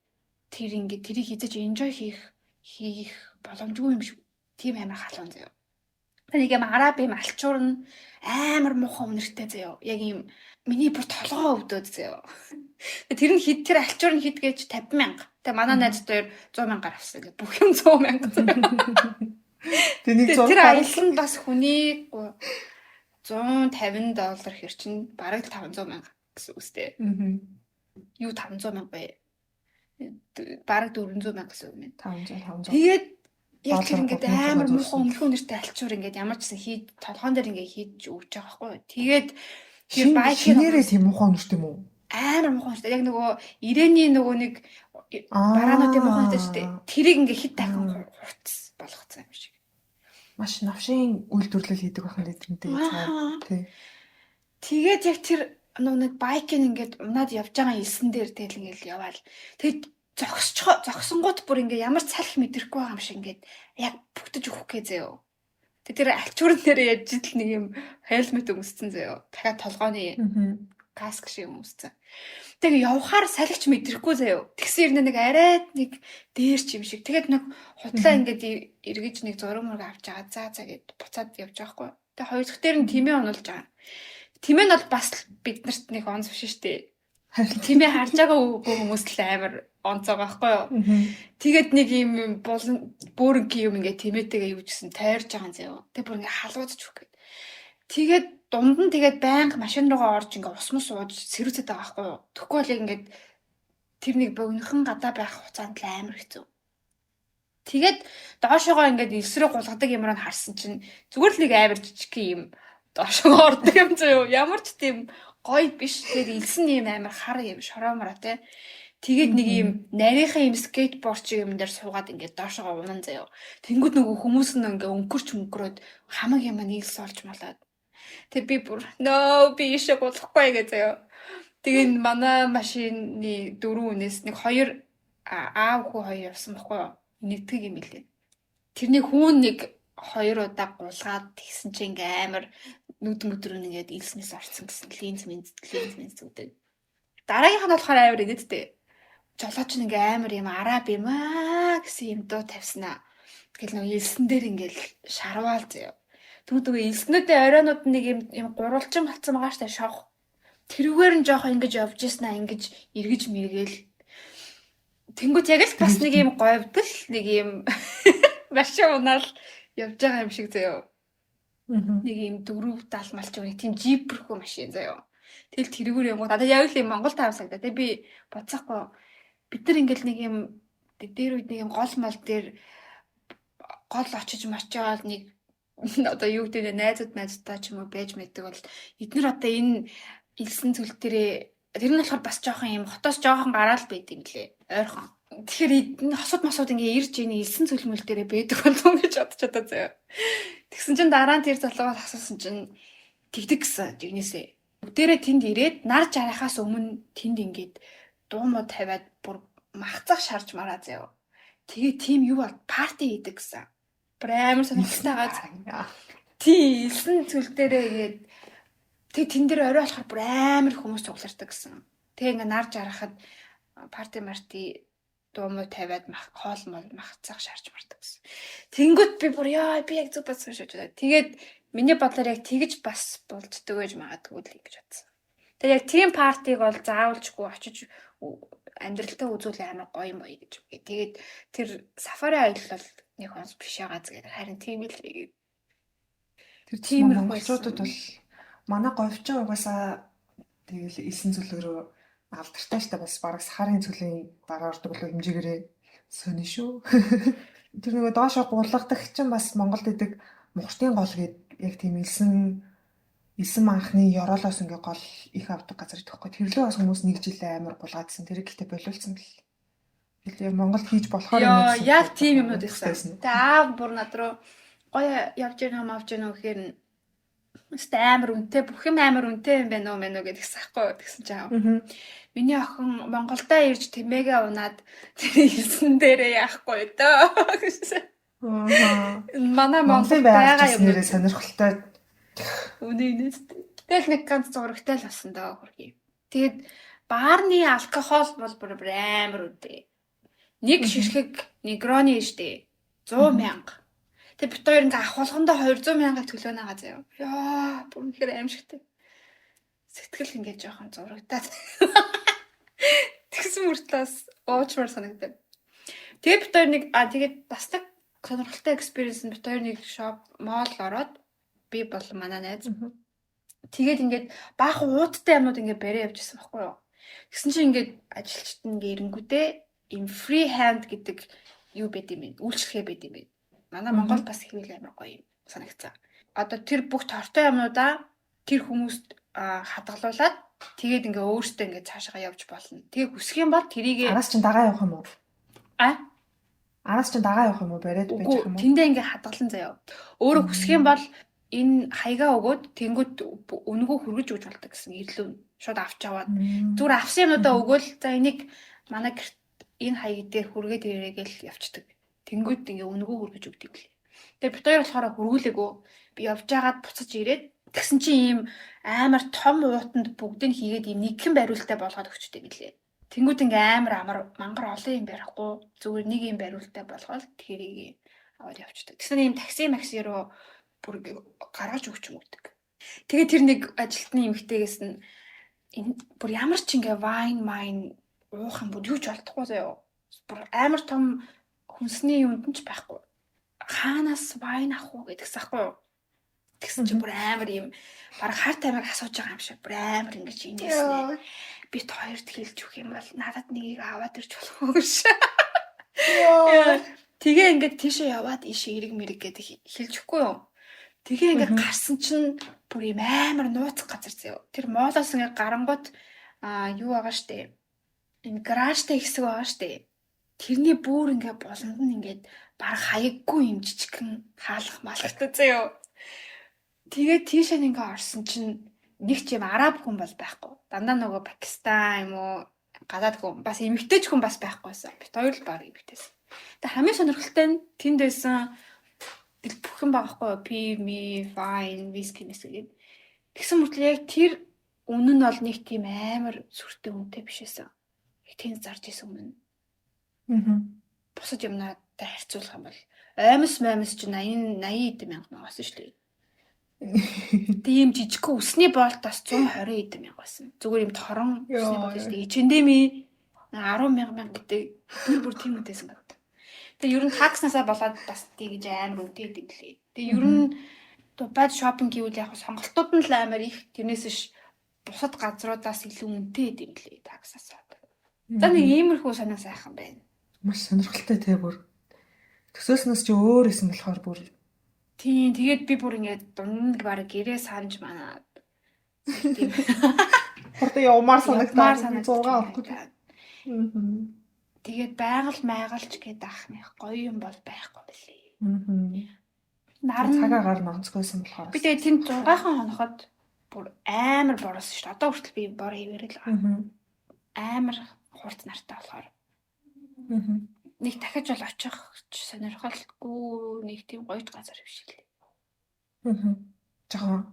тэрийг хийж enjoy хийх боломжгүй юм шиг. Тийм амар халуун заяа. Нэг юм араб юм алчуур нь амар муухай үнэртэй заяа. Яг юм миний бүр толгоо өвдөд заяа. Тэр нь тэр алчуур нь хэд гэж 50,000. Тэгээ манай найз дээр 100,000 авсан гэх бүх юм 100,000. Тэр аялал нь бас хүний $150 хэрчэн бараг 500,000 гэсэн үстэй. Юу 500,000 бэ? Бараг 400,000 гэсэн үг юм. 500. Тэгээд яг тэр ингээд амар муухай өмнөхөн нэртэй алчуур ингээд ямар ч гэсэн толгоон дээр ингээд хийж өгч байгаа байхгүй юу. Тэгээд тэр байкнэрээ тийм муухай нэртэй юм уу? Амар муухай нэртэй. Яг нөгөө Ирэний нөгөө нэг бараануудын муухай нэртэй шүү дээ. Тэрийг ингээд хэд дахин хурц болгоцсон юм шиг. Маш навшийн үйлдвэрлэл хийдэг байх нь тэрнтэй цаа. Тэгээд яг тэр нэг байкын ингээд унаад явж байгаа илсэн дээр тэгэл ингээд яваал. Тэгэд зогсонгууд бүр ингээ ямар цалх мэдрэхгүй байгаа юм шиг ингээд яг бүгдэж өгөх гээ заяа. Тэр алчуурн дээр яж ижил нэг юм хайлмет өмсцэн заяа. Дахиад толгооны каск шиг өмсцэн. Тэгээ явхаар салхич мэдрэхгүй заяа. Тэгсэн нэг арай нэг дээр ч юм шиг. Тэгээд нэг худлаа ингээд эргэж нэг зураг мөрөг авч байгаа. За гэд буцаад явж байгаа хгүй. Тэгээ хоёр дахь дээр нь тэмээ онолж байгаа. Тэмээ нь бол бас биднэрт нэг онц биш шүү дээ. Тэмээ харж байгаа хүмүүс л амар онцоогоо байхгүй юу. Тэгээд нэг юм бөөрөнгийн юм ингээ тэмээтэйгээ юу гэсэн тайрж байгаа юм заяа. Тэгээд бүр ингээ халуудж өгөх гээд. Тэгээд дунд нь тэгээд байнга машин руугаа орж ингээ ус мус ууж сэрүүцээд байгаа байхгүй юу. Тэгэхгүй л ингээ тэр нэг богинохон гадаа байх хугацаанд л амар хэцүү. Тэгээд доошоогоо ингээ элсрээ гулгадаг юмраа харсан чинь зүгээр л нэг амар жижиг юм доошоогоо ордог юм заяа. Ямар ч тийм гоё биш. Тэгээд элсэн юм амар хар юм шороомороо те. Тэгээд нэг юм нарийнхаа юм скейтборд шиг юм дээр суугаад ингээд доошоо унан заяа. Тэнгүүд нөгөө хүмүүс нь ингээ өнгөрөөд хамаг юм нийлс олж малаад. Тэг би бүр би ишээ гулахгүй гэж заяа. Тэгээд манай машины 4 үнээс нэг 2 аав хүү 2 явсан байхгүй юу? Нэгтгэг юм илээ. Тэрний хүүн нэг 2 удаа гулгаад тэгсэн чинь ингээ амар нүд мөдрөө нэгээд илснээс орсон гэсэн линз зүгдээ. Дараагийнх нь болохоор амар идэдтэй. Жолооч нь ингээ амар юм араб юм гэсэн юм дуу тавьснаа. Тэгэл нөгөө илсэн дээр ингээл шарваал заяа. Тэгвэл илснүүдээ оройнууд нэг юм гурвалжин болцсон байгаа штэ шавх. Тэрүүгээр нь жоохоо ингэж явж ийснаа ингэж эргэж мэргээл. Тэнгүүд яг л бас нэг юм говьдл нэг юм машин унаал явж байгаа юм шиг заяа. Нэг юм 4-70 малч нэг тийм жипрхүү машин заяа. Тэгэл тэрүүгээр юм. Надад яг л юм Монгол таамсагдаа. Тэг би боцоохгүй. Бид нар ингээл нэг юм дээр үед нэг юм гол мал дээр гол очиж мочоод нэг одоо юу гэдэг нь найзуудтай ч юм уу байж мэддэг бол эдгээр одоо энэ илсэн зүйл дээрээ тэр нь болохоор бас жоохон юм хотоос жоохон гараал байд юм лээ ойрхон. Тэгэхээр энэ хосууд мосууд ингээ ирж ийн илсэн цөлмөл дээрээ байдаг болов гэж бодож одоо заяа. Тэгсэн чинь дараа нь тэр залуугаас асуусан чинь тэгдэг гэсэн жигнэсээ. Бүгдээрээ тэнд ирээд нар жарахаас өмнө тэнд ингээд дуу мод тавиад бүр махцах шарж мараа заяа. Тэгээ тийм юу бол парти хийдэг гэсэн. Бүр амар сонирхолтой байгаа. Тий, элсэн цүл дээрээ ингээд тэг тэн дээр орой болохоор бүр амар хүмүүс цуглардаг гэсэн. Тэгээ ингээд нар жарахад парти дуу мод тавиад хоол мол махцах шарж мардаг гэсэн. Тэнгүүт би бүр яа би яг зүг бацсан шүү дээ. Тэгээд миний бодлоор яг тэгж бас болддог гэж магадгүй л гэж бодсон. Тэгээд яг тийм партиг бол заавалжгүй очиж амьдралтаа үзүүл амар гоё юм гоё гэж. Тэгээд тэр сафари аялал бол нэг хонс биш байгаа зүгээр харин тийм л тэгээд тэр тиймэрхүү монголчуудад бол манай говьчин угаасаа тэгэл элсэн цөлөөрөө алдартай штэ бас бараг сахарын цөлийн дараа ордог л хэмжээгээрээ сони шүү. Тэр нөгөө доошо гулгадаг чинь бас Монголд идэг мухтын гол гээд яг тийм элсэн манхны ёроолоос ингээ гол их авдаг газар идэхгүй. Тэрлээ бас хүмүүс нэг жил амар гулгаадсан. Тэр ихтэй болиулсан л. Тэгэхээр Монголд хийж болохоор яг тийм юмнууд ихсэн. Тэгээ аав бүр над руу гоё явж гэнэ мавж гэнэ гэхээр амар үнэтэй бүх юм амар үнэтэй юм байна уу мэн үү гэдгийгс ахгүй гэсэн чинь аав. Миний охин Монголдоо ирж тэмээгээ унаад хэлсэн дээрээ яахгүй дөө гэсэн. Манай Монгол байгаа юм нэрээ сонирхолтой. Үнэнээс. Тэгэл нэг ганц зурагтай л басан даа хөргий. Тэгээд баарны алкогол бол бүр амар үдээ. Нэг ширхэг негроны штэ 100,000. Тэг бит хоёр ингээ авахлахандаа 200,000-ыг төлөөнө байгаа заяа. Яа, бүр үнэхээр аимшигтэй. Сэтгэл ингээ жоохон зурагтаад. Тэгсэн мөртлөөс уучмар санагдав. Тэгээ бит хоёр нэг тэгээд бас нэг сонирхолтой экспириенс нь бит хоёр нэг шоп мол ороод би бол манай найз. Тэгээд ингээд баахан ууттай юмнууд ингээд барай явжсэн байхгүй юу. Тэгсэн чинь ингээд ажилчид ингээ ирэнгүүтээ им free hand гэдэг юу байд юм бэ? Үйлчлэгээ байд юм бэ? Манай Монгол бас хэвэл амар гоё юм санагцсан. Одоо тэр бүх тортой юмнуудаа тэр хүмүүст хадгалуулаад тэгээд ингээ өөртөө ингээ цаашаа явж болно. Тэгээ хүсэх юм бол тэрийг араас чинь дагаа явах юм уу? Араас чинь дагаа явах юм уу? Бариад байж юм уу? Тэндээ ингээ хадгалан заяа. Өөрөө хүсэх юм бол энэ хаягаа өгөөд тэнгууд өнгөө хөргөж өгч болдог гэсэн ирлүү шууд авч аваад зүгээр авсан юмудаа өгөөл за энийг манай энэ хаяг дээр хүргээд ирээгээл явцдаг. Тэнгууд ингээ өнгөө хөргөж өгдөг лээ. Тэгээ бит хоёр болохоор хөргүүлээгөө би явж байгаад буцаж ирээд тэгсэн чинь ийм амар том уутанд бүгдийг хийгээд ийм нэгэн бариултаа болгоод өгчтэй билээ. Тэнгууд ингээ амар мангар олон юм барихгүй зүгээр нэг юм бариултаа болгоод тэрийг аваад явцдаг. Тэгсэн ийм такси макси руу бүр гаргаж өгч юм өгдөг. Тэгээ тэр нэг ажилтны эмэгтэйгээс нь бүр ямар ч ингээ вайн уух юм бүр юу ч болдохгүй заяа. Бүр амар том хүнсний юмд нь ч байхгүй. Хаанаас вайн авах уу гэдэгс ахгүй юу? Тэгсэн чинь бүр амар юм бараг хар тамиг асууж байгаа юм шиг бүр амар ингэж инээснэ. Би хоёрт хэлж өгөх юм бол надад нэгийг аваад ирж болох уу гэж. Тэгээ ингээд тийшээ яваад ийшээ эрг мэрэг гэдэг хэлж өгөхгүй юу? Тэгээ ингээд гарсан чинь бүр юм амар нууцх газар заяа. Тэр моолоос ингээд гарангууд юу байгаа штэ. Энэ гаражтай хэсэг байгаа штэ. Тэрний бүр ингээд болонд нь ингээд баг хаяггүй юм жижигхэн хаалх малхтай заяа. Тэгээ тийшээ ингээд орсон чинь нэг ч юм араб хүн бол байхгүй. Дандаа нөгөө Пакистан юм уу гадаад хүн бас эмэгтэйч хүн бас байхгүйсэн. Бит хоёр л баг эмэгтэйсэн. Тэгээ хамгийн сонирхолтой нь тэнд байсан тэл бүхэн багахгүй пи ми файн виски нэсгээд. Тэгсэн мөртлөө яг тэр үнэн нь бол нэг тийм амар сүртэй үнэтэй бишээсэн. Яг тэнд зарж исэн үнэн. Бусад юмнаатай харьцуулах юм бол аймс чинь 80 мянган байсан шүү дээ. Тийм жижигхэн үсний болтоос 120 мянган байсан. Зүгээр юм торон үсний болт шүү дээ. Чэндэми 10 мянган гэдэг бүр тийм үдээсэн гэдэг. Тэгээ ер нь такснасаа болоод бас тийгж амар үнэтэй дэглээ. Тэгээ ер нь Дубайд шопинг хийвэл яг сонголтууд нь л амар их тэрнээс ш бусад газруудаас илүү үнэтэй дэглээ таксасаа. За нэг иймэрхүү санаа сайхан байна. Маш сонирхолтой те бүр. Төсөөлснөөс чи өөр исэн болохоор бүр. Тийм тэгээд би бүр ингээд дунд бараг гэрээ санаж манаад. Хурдан явмаар санагдаад 6 авахгүй. Тэгээд байгаль гэдэг ахмах гоё юм бол байхгүй билээ. Цагаагаар нонцгойсэн болохоор. Би тэгээд тэнд 6 хоногод бүр амар бороос шүү дээ. Одоо хүртэл би бороо ивэрэл байгаа. Амар хурц нартай болохоор нэг дахиж бол очих сонирхолгүй нэг тийм гоёж газар биш лээ. Жохоо.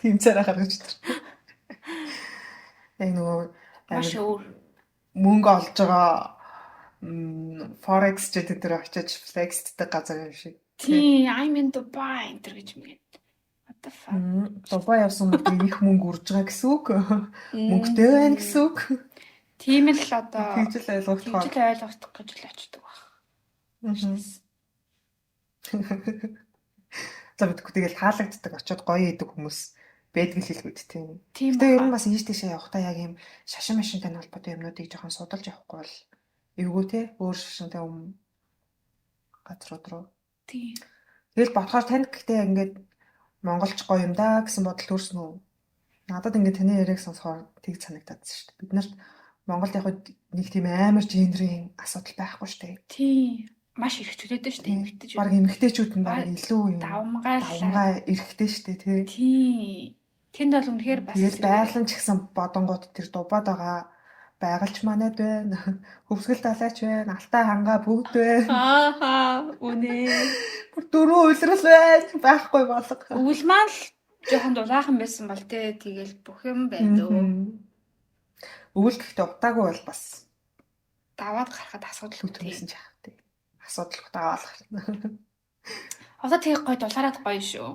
Тийм цараа гаргаж төр. Яг нөгөө Маш өөр. мөнгө олж байгаа Forex гэдэг дээр очиж flexтэй газар юм шиг. Тийм, I'm in Dubai энэ гэж мэгээд. What the fuck? Дубай явсан гэдэг их мөнгө урж байгаа гэсэн үг. Мөнгөтэй байна гэсэн үг. Тийм л одоо Тэгж л ойлгохдоо. тэгж л ойлгох гэж л очдөг баг. За бидгүй тэгэл таалагддаг очиод гоё идэг хүмүүс байдаг л хэлбэд тийм. Тийм Гэтэ ер нь бас ийш тийшээ явахдаа яг юм шашин машинтай холбоотой юмнуудыг жоохон судалж явахгүй бол эвгүй те өөр шашинтай газрууд руу. Тийм. Тэгэл бодохоор танд гэхдээ ингээд монголч гоё юм да гэсэн бодол төрсөн үү? Надад ингээд таны яриаг сонсохоор тэг санагдаад шүү дээ. Бид нарт Монголд яг нэг тийм амар гендрийн асуудал байхгүй шүү дээ. Тийм. Маш эрхчлөөдөө шүү дээ эмэгтэйчүүд. Баг эмэгтэйчүүд нь баг илүү юм. Давмгаа эрхтэй шүү дээ тий. Тийм. Тэнд бол үнэхээр бас тэгэл байгаль ч гэсэн бодонгууд тэр дубаад байгаа байгалч манайд байна. Хөвсгөл далайч байна. Алтай хангаа бүгд байна. Ааха үнэ. Бүр дөрөв уйлрал байна. Байхгүй болго. Өвөл маань л жоохон дулаахан байсан бол тий тэгэл бүх юм байдөө. Өвөл гэхдээ утаагүй бол бас Даваад гарахад асуудал үтмэсэн ч яах тий. Асуудал даваалах. Одоо тэгээ гоё дулаараад гоё шүү.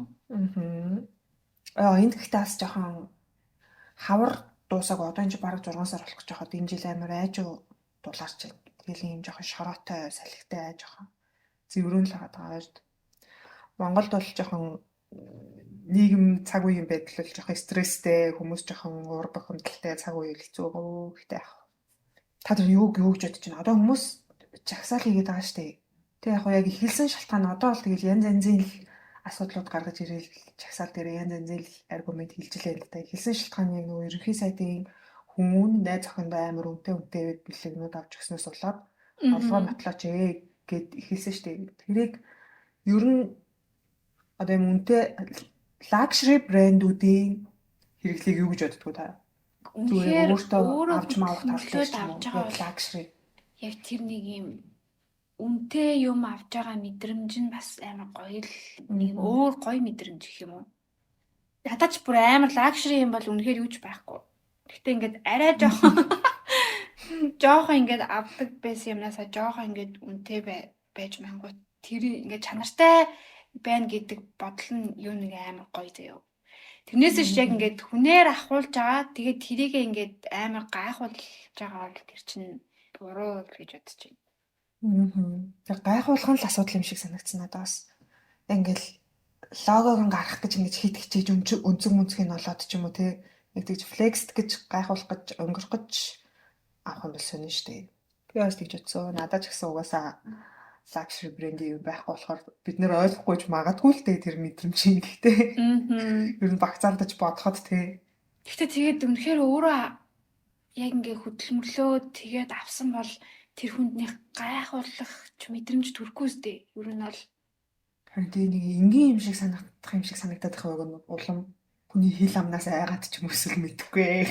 Энд гэхдээ бас жоохон хавар дуусаг одоо энэ бараг 6 сар болох гэж байгаа. Энэ жил амар айжуу дулаарч байна. Тэгэл ийм жоохон шороотой, салхитай жоохон зэврүүн л байгаа шүү дээ. Монголд бол жоохон нийгэм цаг үеийн байдал бол жоохон стресстэй, хүмүүс жоохон уур бухимдалтай цаг үеийг хэцүү байгаа. Гэхдээ яах вэ? Та тэр юу гэж бодож байна? Одоо хүмүүс жагсаал хийгээд байгаа шүү дээ. Тэг яг ихэлсэн шалтгаан одоо бол тэгэл янз янзын асуудлууд гаргаж ирээл жагсаал дээр янз янзын аргумент хэлж лээ л да. Ихэлсэн шалтгааны нөгөө ерөнхий сайдын хүн найз охиндоо амар үнтэй бэлэгнүүд авч өгснөөс болоод орлогоо нотлооч гэд ихэлсэн шүү дээ. Тэрийг ер нь одоо юм үнтэй luxury брэндүүдийн хэрэглээг юу гэж боддгоо та? Үнэхээр өөртөө авч маавах төлөөд авч байгаа luxury. Яг тэр нэг юм үнэтэй юм авч байгаа мэдрэмж нь бас амар гоё л нэг өөр гоё мэдрэмж гэх юм уу. Ядаж бүр амар luxury юм бол үнэхээр юуч байхгүй. Гэхдээ ингээд арай жоохон ингээд авдаг байсан юмнасаа жоохон ингээд үнэтэй байж мангууд тэр ингээд чанартай байна гэдэг бодол нь юу нэг амар гоё заяа. Тэрнээс ч яг ингээд хүнээр ахуулж байгаа. Тэгээд тэрийгээ ингээд амар гайхуулж байгаа бол тэр чинь буруу гэж бодож байна. Яг гайхуулах нь л асуудал юм шиг санагдсан надад бас. Ингээл логог гаргах гэж ингэж хит хичээж өнцөг мөнцгийг олоод ч юм уу те. Нэг тэгж флекс гэж гайхуулах гэж өнгөрөх гэж авах юм бол сонин штэ. Би бас тэгж бодсон. Надад ч гэсэн угаасаа luxury брэндийн байхгүй болохоор бид нэр ойлгохгүй магадгүй л дээ тэр мэдрэмж юм гэхдээ. Ер нь багцаалдаж бодоход те. Гэхдээ тэгээд үнэхээр өөрөө яг ингээ хөдөлмөрлөө тэгээд авсан бол тэр хүнднийх гайхуулах мэдрэмж төрөхгүй үстэй. Ер нь бол харин тийм нэг энгийн юм шиг санагдах юм шиг санагдаад байгаа нэг улам хүний хил амнаас айгаад ч юм өсөл мэдэхгүй.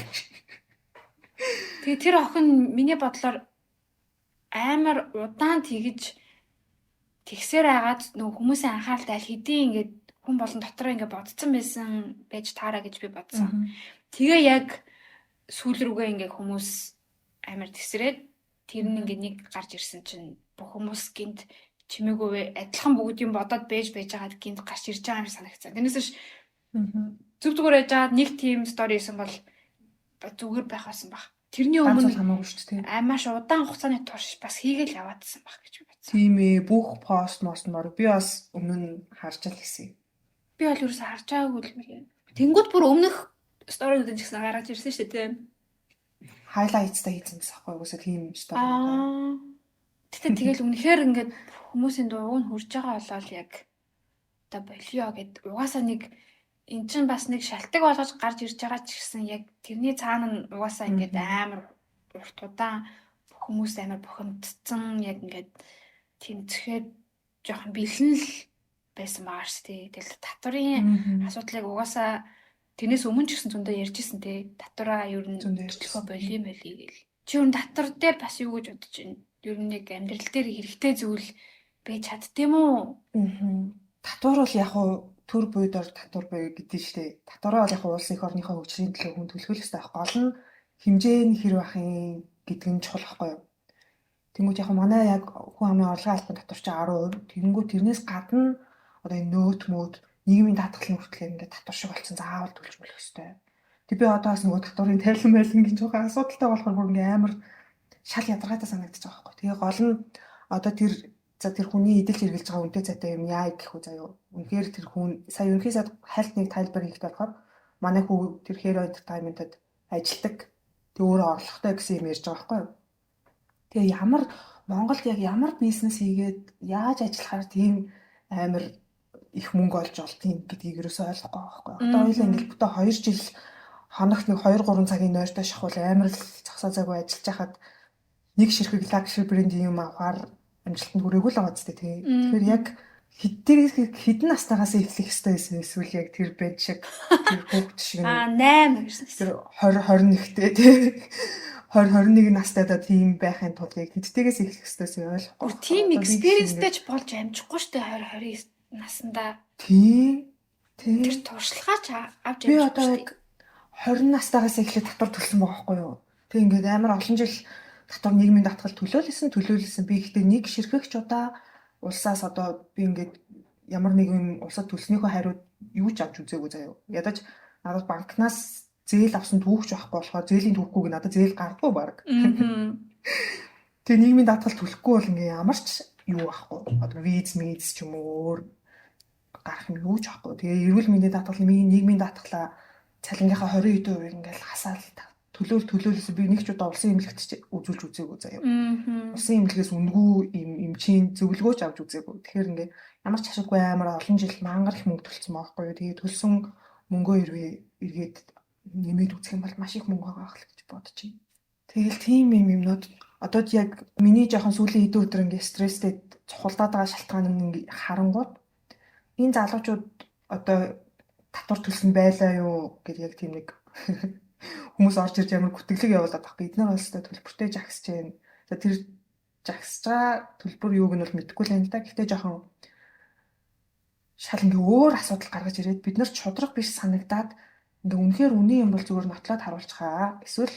Тэгээд тэр охин миний бодлоор амар удаан тэгсээр агаад нөгөө хүмүүсийн анхааралтай аль хэдийн ингээд хүн болон дотроо ингээд бодсон байсан байж таараа гэж би бодсон. Тэгээ яг сүүл рүүгээ ингээд хүмүүс амар тэгсрээд тэр нь ингээд нэг гарч ирсэн чинь бүх хүмүүс гинт чимээгүй адилхан бүгд юм бодоод байж байгаад гинт гарч ирж байгаа юм шиг санагцсан. Тэрнээс зүг зүгээр яжгаад нэг тим стори хийсэн бол зүгээр байх байсан баг. Тэрний өмнө хамаагүй шүү дээ. Маш удаан хугацааны турш бас хийгээл яваадсан баг гэж бодсон. Тийм ээ, бүх пост мост мөр би бас өмнө нь харж л гисэн. Би бол ерөөсө харж байгаагүй л мэг. Тэнгүүд бүр өмнөх сторинууд ч гэсэн гаргаж ирсэн шүү дээ, тийм. Хайлайтстай хийсэн гэсэн аахгүй юусаа тийм стори. Тэгтээ тэгэл үнэхээр ингээд хүмүүсийн дууг нь хурж байгаа болол яг одоо болио гэд угаасаа нэг эн чинь бас нэг шалтгаан болгож гарч ирж байгаа ч гэсэн яг тэрний цаана нь угаасаа ингээд амар урт удаан хүмүүс амар бухимдсан яг ингээд тийм зөхэд жоохон бэлэн л байсан байгаа шүү дээ. Тэгэл татварын асуудлыг угаасаа Тэрнээс өмнө ч гэсэн зөндөө ярьжсэн те. Татвараа ер нь Зөндөө төлөхөө ярьжсэн. болио гэл. Чи ер нь татвар дээр бас юу гэж бодож байна? Ер нь яг амьдрал дээр хэрэгтэй зүйл байж чаддсан уу? Татвар бол яг уу төр буйдор татвар бай гэдэг нь шүү дээ. Татвараа бол яг уу улсын эх орныхоо хөгжлийн төлөө хүн төлөх ёстой байх. Гол нь хэмжээ нь хэр байх юм гэдэг нь чухал байхгүй юу? Тэнгүүд яг манай яг хүн амын орлогын албан татвар чинь 10%. Тэнгүүд тэрнээс гадна одоо энэ нөөт мөөд нийгмийн даатгалын хүртэл ингээд татвар шиг болсон заавал төлж мөлөх ёстой. Тэг би одоо бас нөгөө татварын тарилан байлангийн жоохон асуудалтай болохоор бүр ингээд амар шал ядаргаатай санагдчих байгаа байхгүй. Тэгээ гол нь одоо тэр хүний эдэлж хэрглэж байгаа үнэтэй цайтай юм яа гэх үү заяа. Үнэхээр тэр хүн сая ерөнхий сайд хальт нэг тайлбар хийх болохоор манай хүү тэр Hero Entertainment-д ажилладаг. Тэг өөрөө орлоготой гэсэн юм ярьж байгаа байхгүй юу. Тэгээ ямар Монголд яг ямар бизнес хийгээд яаж ажиллахаар тийм амар их мөнгө олж олдгийг гэдгийг ерөөсөй ойлгохгүй байгаа байхгүй. Одоо хоёулаа ингээд бүтэ 2 жил хоногт нэг 2-3 цагийн нойртой шахвал амар л зогсоо цаггүй ажиллаж хахад нэг ширхэг лагшри брендийн юм авахаар амжилтанд хүрээгүй л байгаа зү тий. Тэгэхээр яг хэдэн настайгаас эхлэх ёстой байсан эсвэл яг тэр бед шиг тэр хүүхд шиг 8 гэсэн. тэр 20-21-тэй тий. 20-21 настайдаа тийм байхын тулд яг хэдтээс эхлэх ёстойсэн ойлгохгүй. Тийм экспириенстэй ч болж амжихгүй штэ 20-29 наснда. Тий. Тэр туршлагаач авч би явж одоо яг 20 настайгаас эхлээд татвар төлсөн байгаа байхгүй юу. Тэг ингээд амар олон жил татвар нийгмийн даатгал төлөөлсөн. Би ихтэй нэг ширхэгч удаа улсаас одоо би ингээд ямар нэгэн улсад төлснийхөө хариуд юу ч авч үзээгүй заяа. Ядаж надад банкнаас зээл авсан түүхч байхгүй болохоор зээлийн түүхгүйг надад зээл гардгүй баг. Тэгээ нийгмийн даатгал төлөхгүй бол ингээ ямар ч юу байхгүй. Одоо виз ч юм уу өөр гарах юм юу ч байхгүй. Тэгээ эрүүл мэндийн даатгал нийгмийн даатгалаа цалингийнхаа 20% ингээл хасаал төлөөлсөн. Би нэг ч удаа улсын эмнэлэгт үзүүлж үзээгүй заяа. Улсын эмнэлгээс үнгүү эмчийн зөвлөгөөч авч үзээгүй. Тэгэхээр ингээ ямар ч ашиггүй амар олон жил мангар их мөнгө төлсөн байхгүй юу. Тэгээ төлсөн мөнгөө эргээд нэмээд үзэх юм бол маш их мөнгө байгаа гэж бодож байна. Тэгэл тийм юмнууд одоо яг миний жоохон сүүлийн хэдэн өдөр ингээ стресстэй цухалдаад байгаа шалтгаан нь ингээ харангууд энэ залуучууд одоо татвар төлсөн байлаа юу гэдэг яг тийм нэг хүмүүс орж ирж ямар гүтгэлэг явуулаад байхгүй. Эдгээр улстай төлбөртэй жагсаж байна. За тэр жагсаж байгаа төлбөр юуг нь бол мэдэхгүй л байна да. Гэхдээ жоохон шал ингээ өөр асуудал гаргаж ирээд бид нар чудраг биш санагдаад ингээ үнэхээр үний юм бол зүгээр нотлоод харуулчихаа. Эсвэл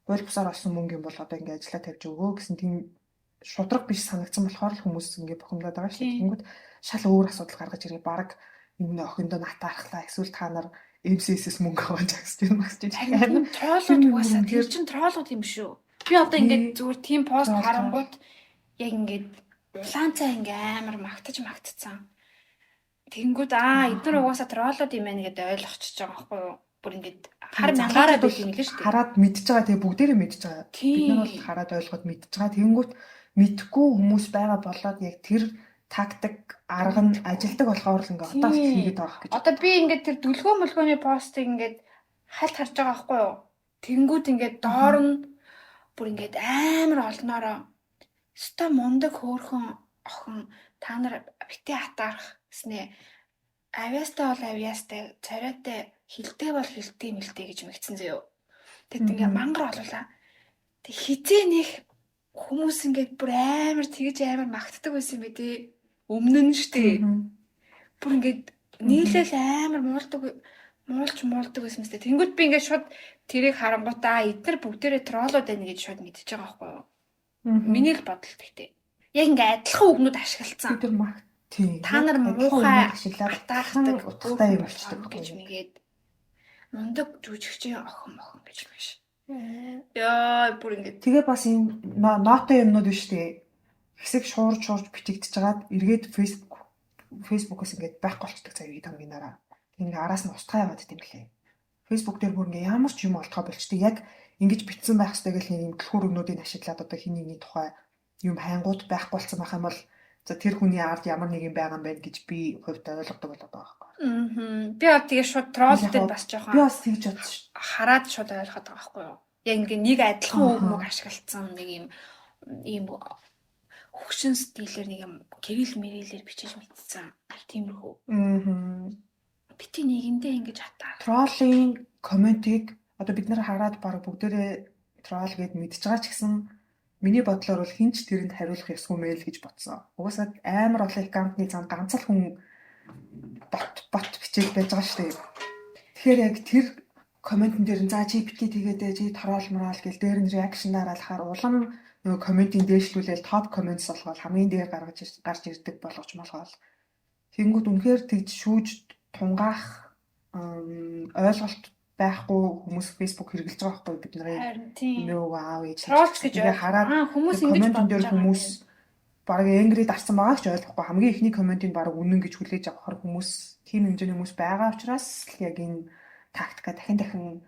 хууль бусаар олсон мөнгө юм бол одоо ингээ ажиллаа тавьж өгөө гэсэн тийм шудраг биш санагдсан болохоор л хүмүүс ингээ бухимдаад байгаа шүү дээ. Тэнгүүд шал өөр асуудал гаргаж ирээ. Бараг энэ охиндоо натаархлаа. Эсвэл та нар MCS-с мөнгө аваад жагсаж байна гэж харин троллууд угаасаа тэр чин троллууд юм шүү. Би одоо ингээд зүгээр тийм пост харангууд яг ингээд улаан цай ингээ амар магтцсан. Тэнгүүд эдгээр угаасаа троллууд юм байна гэдээ ойлгочихж байгаа байхгүй юу? Бүр ингээд хар мянгараа дүүх юм л шүү дээ. Хараад мэдж байгаа тэгээ бүгдээрээ мэдж байгаа. Бид нар бол хараад ойлгоод мэдж байгаа. Тэнгүүд мэдхгүй хүмүүс байгаа болоод яг тэр тактик арга нь ажилдаг болохоор л ингээ одоо хийгээд байгаа гэж. Одоо би ингээд тэр дүлгөө мөлгөөний постыг ингээд хальт харж байгаа байхгүй юу? Тэнгүүд ингээд доор нь бүр ингээд амар олноороо ста мундаг хөөрхөн охин та нар битээ хатаарах гэснээ авьяастай бол авьяастай царайтай хилтэй бол хилтэй мэлтэй гэж мэгцэн зөө. Тэгэд ингээд мангар олуулаа. Тэг хизээ нэх хүмүүс ингээд бүр амар тэгж амар магтдаг байсан юм бэ тий. Өмнө нь штэ. Бүр ингээд нийлэл амар муулдаг байсан мэт. Тэнгүүд би ингээд шууд тэрийг харангуудаа эдгээр бүгдээрээ троллууд байна гэж шууд мэдчихэж байгаа байхгүй юу? Миний л бодол тэгтээ. Яг ингээд адилхан үгнүүд ашиглацсан. Тэр магт тий. Та нар муухай атаахдаг утгатай юм болчихдог гэж мэгээд мундаг жүжигчийн охин гэж биш. Яа бүр ингээд тэгээ бас энэ нотой юмнууд биш үү? Хэсэг шуурж бичигдэж хагаад эргээд Facebook-оос ингээд байхгүй болчихдог цагийг тамгинараа. Тэгээ араас нь устгаа яваад идэм билээ. Facebook дээр бүр ингээд ямар ч юм олдгоо болчтой. Яг ингэж битсэн байх хэрэгтэй гэл нэг юм түлхүүр өгнүүдийг ашиглаад одоо хин нэгний тухай юм хайнгууд байхгүй болсон байх юм бол за тэр хүний ард ямар нэг юм байгаа юм байна гэж би хувьдаа ойлгодог болоод байгаа байхгүй. Би одоо тэгээ шууд троллтэй бас жоохон би бас тэгж бодсон ш. Хараад шууд ойлгоод байгаа байхгүй юу. Яг ингээд нэг адилхан үг мөг ашиглацсан нэг юм хөгшин стилээр нэг юм кирилл мэрилээр бичиж мэдсэн. Тиймэрхүү. бити нэгэндээ ингэж хатаа. Троллийн комментиг одоо бид нар хараад баг бүгдээрээ тролл гэд мэдж байгаа ч гэсэн миний бодлоор бол хинч тэрэнд хариулах ёсгүй мэйл гэж бодсон. Угаасаа амар олон аккаунтны зам ганц л хүн бот бичээд байж байгаа шүү дээ. Тэгэхээр яг тэр комментэн дээр за чи битгий тэгээд чи тороол мораал гэл дээр нь реакшн дараалахаар улам нөгөө комментийн дээшлүүлэл топ комментс болгоод хамгийн дээр гарч ирдэг болгож молгоол. Тэгэнгүүт үнэхээр тэгж шүүж тунгаах ойлголт байхгүй хүмүүс Facebook хэрэглэж байгаа байхгүй бид нарын Харин тийм. нөө вау ээж Троллч гэж хараад хүмүүс ингэж комментэн дээр бодож хүмүүс баг энгри дарсан байгаа ч ойлгохгүй хамгийн ихний комментыг баг үнэн гэж хүлээж авахар хүмүүс тийм хэмжээний хүмүүс байгаа учраас яг энэ тактика дахин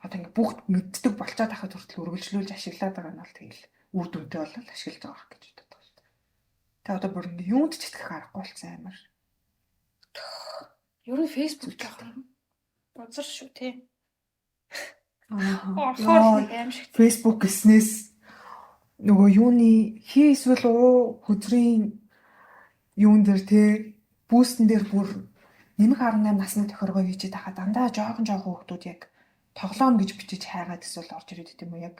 одоо ингээ бүгд мэддэг болцоод тахад хүртэл үргэлжлүүлж ашиглаад байгаа нь бол тэгэл үр дүнтэй болол ашиглаж байгаа гэж боддог шүү дээ. Тэгээ одоо бүр ингээ юунд ч итгэх аргагүй болсон амар. Ер нь Facebook жоох юм. Бузар шүү те. Аа. Орхоор нэг аим шиг. Facebook гэснээс нөгөө юуны хийсвэл хөдрийн юун дээр те бүүстэн дээр бүр нэмэх 18 насны тохиргоо хийж тахаа дандаа жоохон хүүхдүүд яг тоглоом гэж бичиж хайгаад эсвэл орж ирээд гэдэг юм уу яг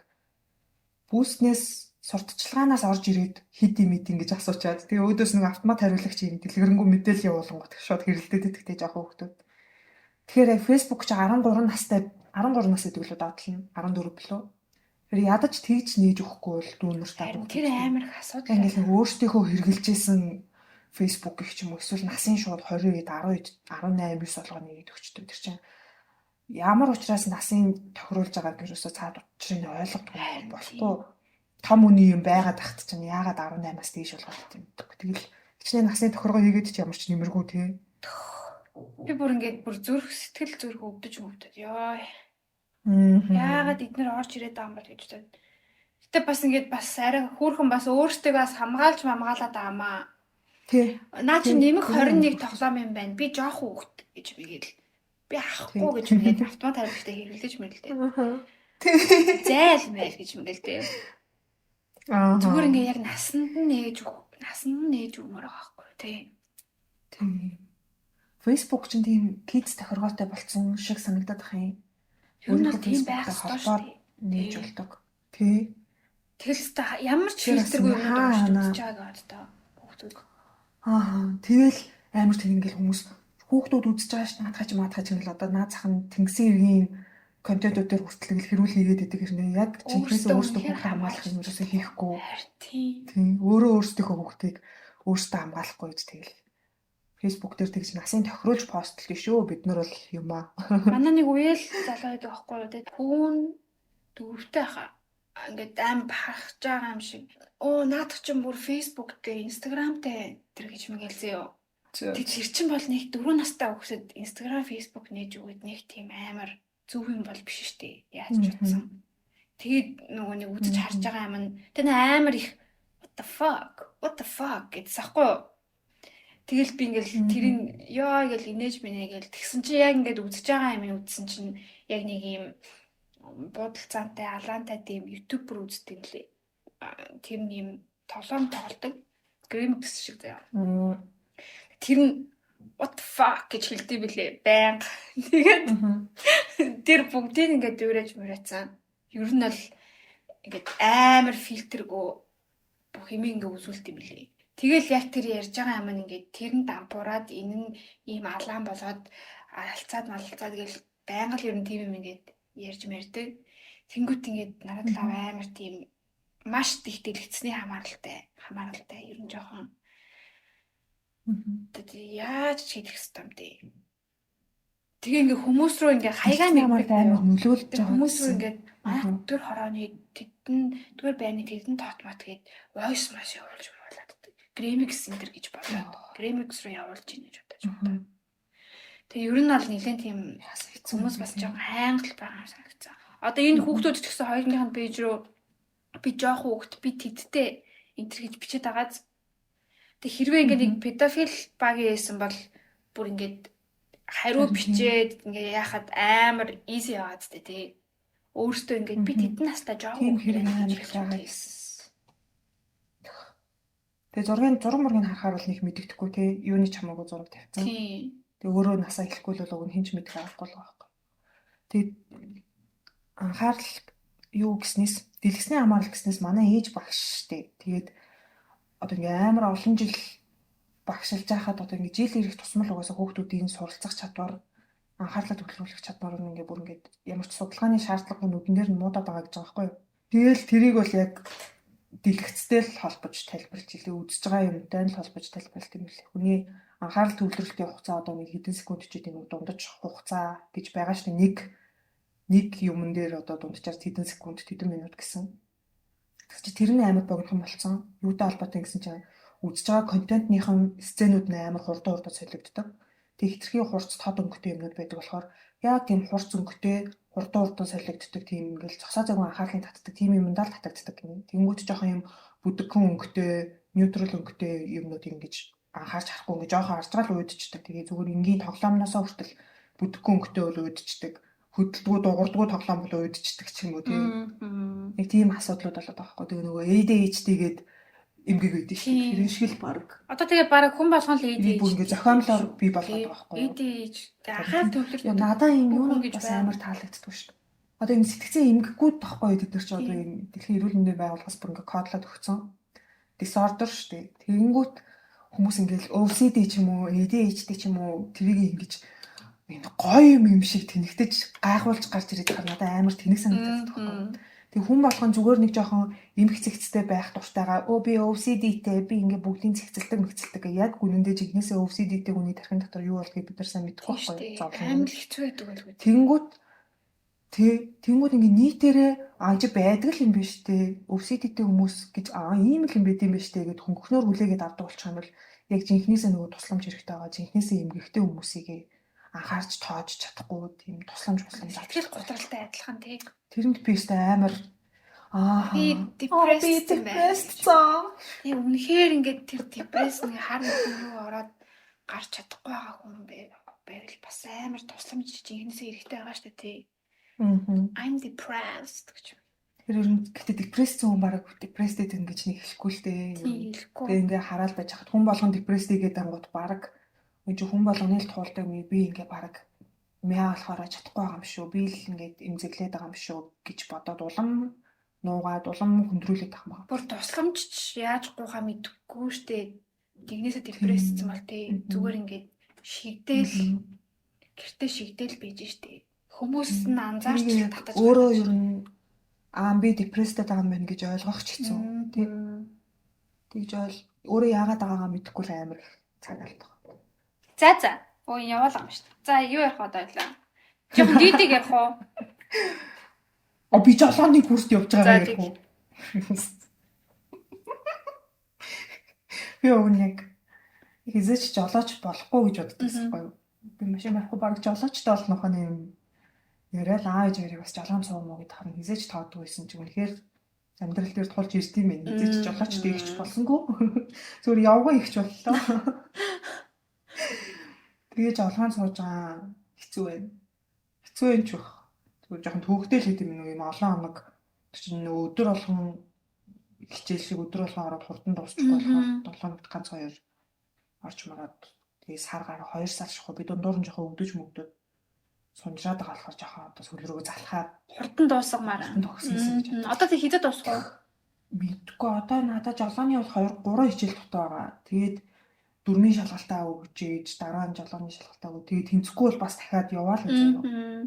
бүүснээс сурталчилгаанаас орж ирээд хид митинг гэж асуучаад тэгээ өөдөөс нэг автомат хариулагч юм дэлгэрэнгүй мэдээлэл явуулангууд шууд хэрэлдээд идэгтэй жоохон хүүхдүүд. Тэгэхээр яг Facebook ч 13 настай 13 нас гэдэг л доотлно 14 билүү. Тэр ядаж тэгж нээж өгөхгүй бол дүүнэрт Харин тэр амар их асуудал. ингээл нэг өөртөөхөө хэрэгжилжсэн Facebook гэх юм уу эсвэл насын шууд 20-д 10-д 18 9 болгоны үед өгчдөг тэр чинь ямар учраас насын тохируулж байгааг юусоо цаад учрыг ойлгохгүй болохгүй том үний юм байгаад тахт чинь яагаад 18-аас дээш болгоод юм. Тэгэл хичнээн насны тохиргоо хийгээд ч ямар ч нэмэргүй тий. Би бүр ингээд бүр зүрх сэтгэл зүрх өвдөж ёо. Яагаад Яагаад эднэр орж ирээд байгаа юм бол гэж бодод. Гэтэ бас ингээд бас арай хөөрхөн бас өөртөө бас хамгаалж мамгаалаад байгаамаа. тий. Наа чи нэмэх 21 тоглоом юм байна. Би жоох хүүхэд гэж мэгэл. Би ахгүй гэж мэгэл автомат хариултаа хэрэглэж мэрэлтэй. Тий. Зайл мэйл гэж мэгэлтэй. Аа. Зүгээр ингээд яг насанд нь нээж өгмөр байгаа байхгүй тий. Тий. Facebook ч тийм kids тохиргоотой болсон шиг санагдаад ах юм. Юу нэг тийм байх ёстой шүү дээ. Нээж болдог. Тий. Тэгэл та ямар ч фильтргүй юм дурж байгаа гэдэг хүүхдүүд. Аа. Тэгэл амар тэг ингээл хүмүүс хүүхдүүд үзэж байгаа ш наадхаж ингээл одоо наад зах нь тэнгисийн иргэн контентууд дээр хүртэл хэрүүл хийгээд идэг хэрнээ яг чинхээс өөртөө хүүхдээ хамгаалах юм ерөөсөө хийхгүй. Тийм. Тийм. Өөртөө хүүхдийг өөртөө хамгаалахгүй гэж тэгэл Facebook дээр тэгж насын тохируулж постлдаг шүү. Бид нар бол юм аа. Манай нэг үеэл залуу байдаг байхгүй юу? Тэгээд хүүн дүүртэй хаа. Ингээд аим бахархаж байгаа юм шиг. Наадах чинь бүр Facebook дээр, Instagram дээр тэр гэж мэгээлзээ юу. Тэр чинь бол нэг 4 настай хүүхэд Instagram, Facebook нээж өгöd нэг тийм амар зөв юм бол биш шүү дээ. Яаж ч утсан. Тэгээд нөгөө нэг үзэж харж байгаа юм нь тэр амар их what the fuck гэдээс ахгүй юу? Тэгэл би ингээл тэрийг ёо гэл инээж минь гэл тэгсэн чи яг ингээд үзэж байгаа юм үзсэн чинь яг нэг юм бодолцоотой алаантай тийм ютубер үздэг лээ. Тэр юм тоглоом тоглодог гримс шиг заяа. Тэр нь what the fuck гэж хэлдэг билээ байнга. Тэгээд тэр бүгдийг ингээд дүүрэж мөрөөцсөн. Ер нь бол ингээд амар фильтргүй бүх юм ингээд үзүүлдэг юм билээ. Тэгэл яг тэр ярьж байгаа юм ингээд тэр нь дампуураад энэ нь ийм алаан болоод алцаад гэл байнга л ер нь тийм юм ингээд ярьж мэрдэг. Тэнгүүт ингээд надад л амар тийм маш их дэлгэцний хамааралтай ер нь жоохон яаж хийх юм бэ? Тэгээ ингээ хүмүүс рүү ингээ хайгаа амар нөлөөлж байгаа хүмүүс рүү ингээ манай төр хорооны тэгдгээр байрны тэгдэн тоотмат гээд voice маш явуулж болоод Gramix Center гэж болоод Gramix руу явуулж ийн гэж бодож байна. Тэгээ ер нь бол нэлээд тийм хүмүүс бас жоохон хайнгал байгаа юм санагцсан. Одоо энэ хүүхдүүд ч гэсэн хоёрын пэйж рүү би жоох хүүхд би тэдтэй энтер гэж бичээд байгааз. Тэг хэрвээ ингээ нэг педофил багийн байсан бол бүр ингээд хариу бичээд ингээ яхад амар easy яваад тээ тий. Өөртөө ингээд би тэдэн настай жоох хүүхд байна гэж байгаа гэсэн. Тэгээ зураг мургийг харахаар бол нэг мэддэхгүй тий. Юуны ч хамаагүй зураг тавьсан. Тий. Тэгээ өөрөө насаа эхлэхгүй л уг нь хинч мэдэх аргагүй л байгаа байхгүй. Тэгээд анхаарал юу гэснээс дэлгэсний хамаарал гэснээс манай ээж багш штэ. Тэгээд одоо ингээ амар олон жил багшилж байхад одоо ингээ жил ирэх тусмал угаасаа хүүхдүүдийн суралцах чадвар анхаарлаа төвлөрүүлэх чадвар нь ингээ бүр ингээ ямар ч судалгааны шаардлагагүй нүдэн дээр нь муудаад байгаа гэж байгаа байхгүй юу. Тэгэл тэрийг бол яг дэлгэцтэй л холбож тайлбарлаж илээ үзэж байгаа юмтай л холбож тайлбарлалт юм лээ. Хүний анхаарал төвлөрөлтийн хугацаа одоо нэг хэдэн секунд ч гэдэг нь дундаж хугацаа гэж байгаа шүү дээ. Нэг юмн дээр одоо дунджаар хэдэн секунд хэдэн минут гэсэн. Тэгс чи тэр нь амар богинохон болцсон. Юутай холбоотой гэсэн чинь үзэж байгаа контентныхан сценүүд нь амар хурдан солигддог. Тэг хитрхи хурц тод өнгөтэй юмнууд байдаг болохоор яг тийм хурц өнгөтэй хурдан солигддог тийм ингээл зогсоо загвар анхаарлын татдаг тийм юмдаа л татагддаг гэнэ. Тэнгүүт жоохон юм бүдэгхэн өнгөтэй, нейтрал өнгөтэй юмнууд ингэж анхаарч харахгүй ингээ жоохон харж байгаа л уудчихдаг. Тэгээ зүгээр энгийн тоглоомноосоо хүртэл бүдэгхэн өнгөтэй бол уудчихдаг. Хөдөлгөө дуурдгуу тоглоом бол уудчихдаг ч юм уу тийм. Нэг тийм асуудлууд болоод байгаа байхгүй. Тэгээ нөгөө ADHD-гээд эмгэг байдаг шүү дээ. Тэр шиг л баг. Одоо тэгээ баг хүн болгон л ADHD. Бүр ингээ зохиомлоор бий болоод байгаа байхгүй. ADHD анхаарал төвлөрөлт. Надаа юм юу гэж бас амар таалагддаг шүү дээ. Одоо энэ сэтгцэн эмгэггүй тахгүй бид нар ч одоо энэ дэлхийн эрүүл мэндийн байгууллагаас бүр ингээ кодлоод өгсөн. Disorder шүү дээ. Тэгэнгүүт хүмүүс ингээл OCD ч юм уу, ADHD ч юм уу тэрийг ингэж энэ гоё юм шиг тэнэгтэж гайхуулж гарч ирээд байгаа надад амар тэнэг санагддаг байхгүй. Тэг хүн болгон зүгээр нэг жоохон эмх цэгцтэй байх дуртайгаа би OCD-тэй би ингээ бүгдийн цэгцэлдэг яг үнэндээ жигнэсээ OCD-тэй хүний тархин дотор юу болдгийг бид нар сайн мэдэхгүй байхгүй. Амар хэцүү байдаг байлгүй. Тэнгүүд ингээ нийтээрээ чи байдаг л юм биш үү? OCD-тэй хүмүүс гэж ийм л юм байд юм биш үү гэд хөнгөхнөр хүлээгээд авдаг болчих юм бол яг жинхнээсээ нөгөө тусламж хэрэгтэй байгаа жинхнээсээ эмгэгтэй хүмүүсийг анхаарч тоож чадахгүй тийм тусламж сэтгэл готролтой адилхан тий. Тэрэнд би өстэй амар би депресд цаа. Үнэхээр ингээд тэр депрессний хар нүрүү ороод гарч чадахгүй байгаа хүн байвал бас амар тусламж жинхнээсээ хэрэгтэй байгаа шүү дээ тий. I'm depressed гэж. Тэр гэхдээ депресстэй хүн бараг депресстэй ингэж нэг хэлэхгүй л дээ. Тэгээ ингээ хараад байж хат хүн болгон депресстэй гэдэг ангууд бараг энэ хүн болгоны л туулдаг би ингээ бараг мяа болохоор чадахгүй байгаа юм шүү. Би л ингээд эмзэглээд байгаа юм шүү гэж бодоод улам нуугаад улам хөндрүүлээд байгаа юм байна. Бүр тусламж яаж гуйхаа мэдэхгүй штэ. Тэгнээсээ депресссэн бол тий зүгээр ингээд шигдээл гэртээ шигдээл бийж штэ. Хүмүүс нь анзаарч татаж өөрөө ер нь би депресстэй байгаа юм байна гэж ойлгох ч хэцүү тий. Тэгж өөрөө яагаад байгаагаа мэдэхгүй л амар цагаалт байгаа. За. Өө яваал юм шүү дээ. За юу ярих одоо байлаа. Жохон дийдэг ярих уу? Би жолооны курст явж байгаа ярих уу? Би яг хизээч жолооч болохгүй гэж боддогсан байхгүй юу? Би машин авахгүй баг жолоочтой болох нь юм. Яриад ааж яриг бас жолоом суув мó гэдэг харин хизээч тоодгүй байсан чинь үнэхээр амьдрал дээр тулж ирд юм байна. Хизээч жолооч дийгч болсонгүй. Зүгээр явгаа ихч боллоо. Тэгээ жолоон сууж байгаа хэцүү байна. Хэцүү юм ч бах. Зүгээр жоохон төвөгтэй л хэдэм нэг юм олон амаг чинь өдөр болгон хичээл шиг өдөр болгон ороод хурдан дуусчих болохоор 7 минут ганц 2 орч мараад тэгээ сар гараа 2 сар шахуу би дундуур нь жоохон өвдөж мөгдөд сунжраад байгаа болохоор жоохон одоо сүл рүү залхаад хурдан дуусгамаар төгсөн гэж. Одоо тэг хэдэд дуусах вэ? Мэдгүй одоо надад жолооны бол 2 3 хичээл дутаа байгаа. Тэгээд 4-ийн шалгалтаа өгч ээж дараа нь жолооны шалгалтаа өгөө. Тэгээд тэнцэхгүй бол бас дахиад яваал гэж байна.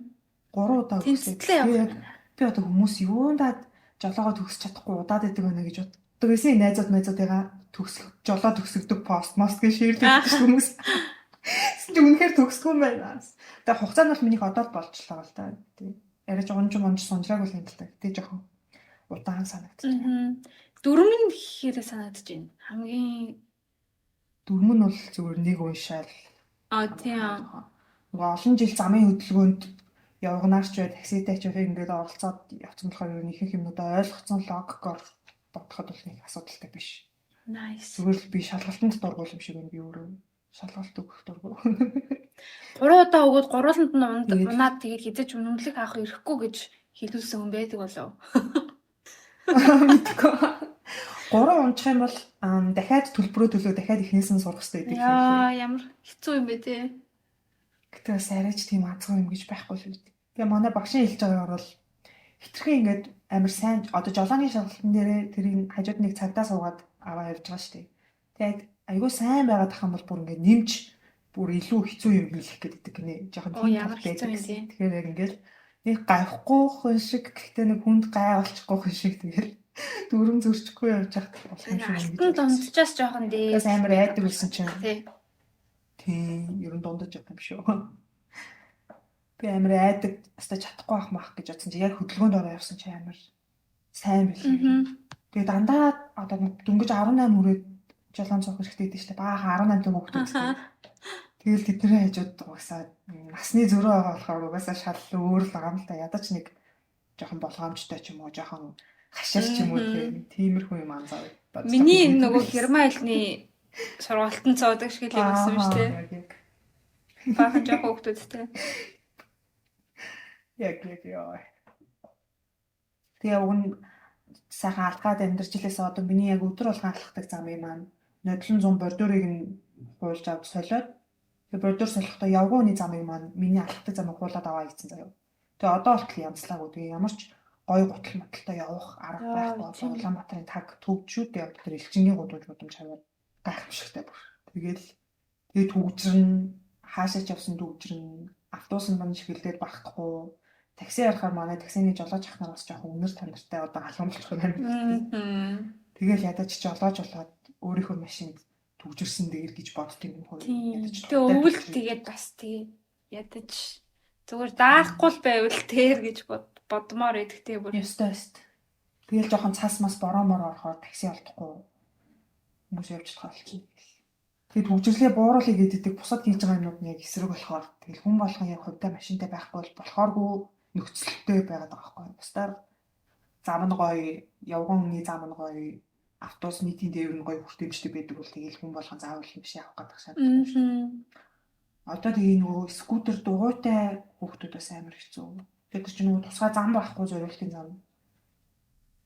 3 удаа өгсөн. Би одоо хүмүүс юундаад жолоогоо төгсөж чадахгүй удаад байдаг байна гэж боддог гэсэн найзуудыгаа жолоо төгсөгдөг пост гэж шеэрлээд хүмүүс. Чи үнэхээр төгсдгүй юм байна. Тэгээ хугацаанд бол минийх одоо л болчихлоо л да. Яриач онж сунжрааг л юм л та. Тэгээ жоохон удаан санагддаг. Дөрмөн гэхээр санагдаж байна. Хамгийн дөрмөн нь бол зүгээр нэг уншаал. Тийм. Нөгөө олон жил замын хөдөлгөөнд явганаарч бай такситай ч ингээд оролцоод явцсан болохоор ер нь ихэнх юмудаа ойлгоцсон логикоор бодоход бол нэг асуудалтай биш. Nice. Зүгээр л би шалгалтанд дургуул юм шиг байна би өөрөө. Шалгалт өгөх дургуул. 3 удаа өгөөд гурууланд нь унаад тэгээд хизээч үнэмлэх авах ирэхгүй гэж хэлүүлсэн хүн байдаг болов. Мэдгүй. 3 унчих юм бол дахиад төлбөрөө төлөө дахиад эхнээс нь сурах хэрэгтэй гэдэг. Яа ямар хэцүү юм бэ те. Гэтэ бас арайч тийм азгүй юм гэж байхгүй шүү дээ. Тэгээ манай багшийн хэлж байгаагаар бол хитрхэн ингээд амар сайн одоо жолооны шалгалтын дээрээ тэрийг хажууд нэг цагдаа суугаад аваа явж байгаа шүү дээ. Тэгээд айгүй сайн байгаад ах юм бол бүр ингээд нэмж бүр илүү хэцүү юм хэлэх гэдэг гинэ. Жохон Оо, тийм ямар тал хэцүү байдаг юм гэсэн. бэ? Тэгэхээр яг ингээд нэг гайхгүй хүн шиг гэхдээ нэг хүнд гай олчихгүй хүн шиг тэгэл дүрм зөрчихгүй явж явах болох юм шиг Алтан ингэж бодсон. дундчаас жоохон дээр. Тэгээс амар айдаг байсан чинь Тий. тийм ер нь дундаж явах юм шүү. Би амар айдаг өстой чадахгүй ах мах гэж бодсон чи яг хөдөлгөөнд ороо явсан чи амар сайн билээ. Тэгээ дандаа одоо дөнгөж 18 хүрээд жолоон цуух хэрэгтэй дээ шүү дээ. Баахан 18 дэх хүүхдүүд гэсэн. Тэгэл тэдний хажууд угаасаа насны зөрөө байгаа болохоор угаасаа шал өөр л байгаа юм л да. Ядаж нэг жоохон болгоомжтой ч юм уу, жоохон хашаал ч юм уу тиймэрхүү юм анзаа. Миний энэ нөгөө герман хэлний сургалтанд цуудаг шиг л юм байсан шүү дээ. Баахан жоох хүүхдүүдтэй. Яг яа. Тэгээ уг нь сайхан алхаад амьдарч илээс одоо миний яг өдөр болгон алхдаг замыг маань нодлон 100 бордюрыг нь хуулж авч солиод тэгээ бордюр солихдоо явгууны замыг маань миний алхдаг замыг хуулаад аваа гэсэн заяа. Тэгээ одоо болтол янзлаагүй. Тэгээ ямар ч гой гутал маталтай явах арга байхгүй. Улаанбаатарын таг төвчүүд яг тэр элчингийн гудамж хаваад гайхамшигтай бүр. Тэгээ төвжрэн хаашаач явсан төвжрэн автобусын маань шигэлдээд багтахгүй. Такси ярахаар манай таксины жолооч ах нар бас жоохон өнөр тандартай одоо халуун болчихсон юм. Тэгэл ядаж жолоож болоод өөрийнхөө машинд төвжирсэн дээр гэж боддtiin юм хөө. Тэгээ өвөлт тэгээд бас тэгээ ядаж зүгээр даахгүй л байвал тэр гэж бодмоор идэх тэгээ бүр. Ёстой. Тэгэл жоохон цас мас бороомоор орохоор такси олдохгүй хүмүүс явж чадах болчихно. Тэгээд төвжирлээ бууруулъя гэдэг бусад хийж байгаа юмуд нь яг эсрэг болохоор тэгэл хүн болгон яг хувьдаа машинтай байхгүй бол болохооргүй нөхцөлтэй байгаад байгаа байхгүй. Бусдаар зам нь гоё, явган хүний зам нь гоё, автобус нийтийн дээвэр нь гоё хүртээмжтэй байдаг бол тэгэл хүн болгон заавал биш явах гэдэг шаардлага шүү. Одоо тэгээ нөгөө скутер дугуйтай хүүхдүүд бас амар хэцүү. Тэгээд чи нөгөө тусгай зам байхгүй зориултын зам.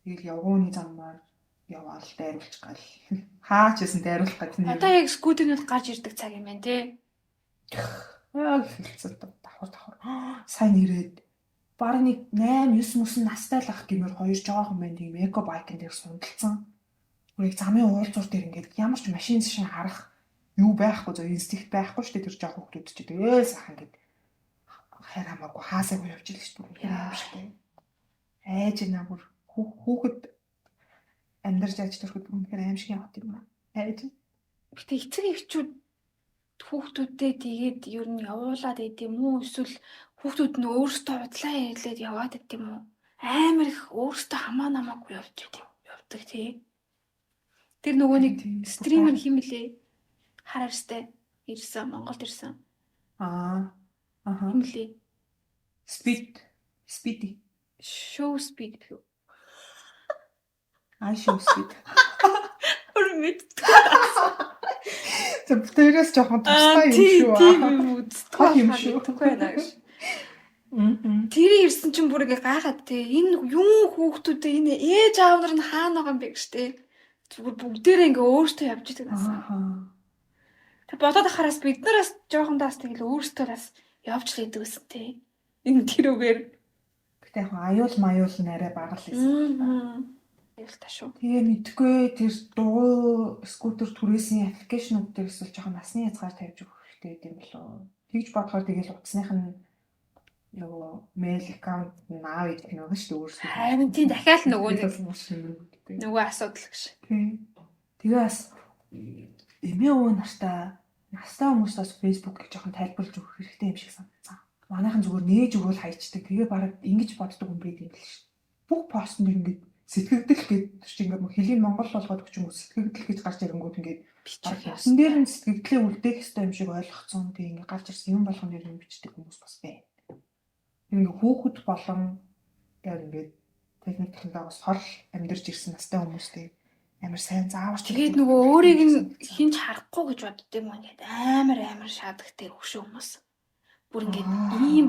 Тэгэл явган хүний замаар яваал дайруулж гал. Хаач гэсэн дайруулах гэдэг нь. Одоо яг скутернууд гарч ирдэг цаг юм байна тий. Яг хэлцээ давхар. Сайн ирээд бараг нэг 8 9 мөсөн настай л ах гэмээр хоёр жоохон байна тийм эко байкн дээр сундалцсан. Үрийг замын уулзуур дээр ингээд ямар ч машин шин харах юу байхгүй зөө инстинкт байхгүй шүү дээ тэр жоохон хүмүүс ч тэгэл сахан ингээд хайр хамаагүй хаасаагүй явж ийл шүү дээ. Юм шиг. Айж наа бүр хүүхэд амьдарч яаж төрөхөд үнэхээр аим шиг явах юм аа. Айж. Гэтэ эцэг эхчүүд хүүхдүүдээ тэгээд ер нь явуулаад байд юм уу? Эсвэл хүүхдүүд нь өөрсдөө удлаа ярьлаад яваад байд юм уу? Амар их өөрсдөө хамаа намаагүй явдаг тий. Тэр нөгөө нэг стример химэлээ хараарстай ирсэн Монголд ирсэн. Химэлээ. Speedy. Show speed гэв. Show speed. Өрмөд. Тэрээс жоохон тустай юм шүү. Тэр ирсэн чинь бүр ингээ гайхаад те энэ юу хүүхдүүдээ энэ ээж аав нар нь хаана байгаа юм бэ гэж те зүгээр бүгдээрээ ингээ өөртөө явж идэг гэсэн. Тэг бодоод ахараас бид нараас жоохондоос тэгэл өөртөө бас явж л идэг гэсэн те. Энэ тэрүүгээр гэтээ яг аюул маюул нэрэ бага л байсан. Ташуу. Тэгээ мэдгүй тэр дугуй скутер түрээсийн аппликейшнууд дээр эсвэл жоохон насны хязгаар тавьж өгөх хэрэгтэй юм болоо. Тэгж бодохоор тэгэл утасных нь нөгөө мэйл аккаунт наа гэдэг нөгөө шүү дээ өөрсдөө. Харин тийм дахиад нөгөө асуудал гэж. Тэгээ бас эмээ өвөө нартай настай хүмүүстээс фэйсбүүкийг жоохон тайлбарлаж өгөх хэрэгтэй юм шиг санагдсан. Манайхан зүгээр нээж өгвөл хайчдаг. Тэгээ бараг ингэж боддог юм байд юм л шүү. Бүх постнд ингэж сэтгэгдэл гэдэг чинь ингээд хэлийн монгол болгоод өгч юм уу сэтгэгдэл гэж гарч ирэнгүүт ингээд бичихсэн дээр нь сэтгэгдлээ үлдээх хэрэгтэй юм шиг ойлгоцсон. Тэг ингээд гарч ирсэн юм болгон дээр нь бичдэг хүмүүс бас байна. Ингээд хүүхэд болон яг ингээд техник технологиос хол амьдарч ирсэн настай хүмүүстэй амар сайн зааварч тэгээд нөгөө өөрийг нь хинч харахгүй гэж бодд юм ингээд амар шаадагтай хөшөө хүмүүс. Бүр ингээд ийм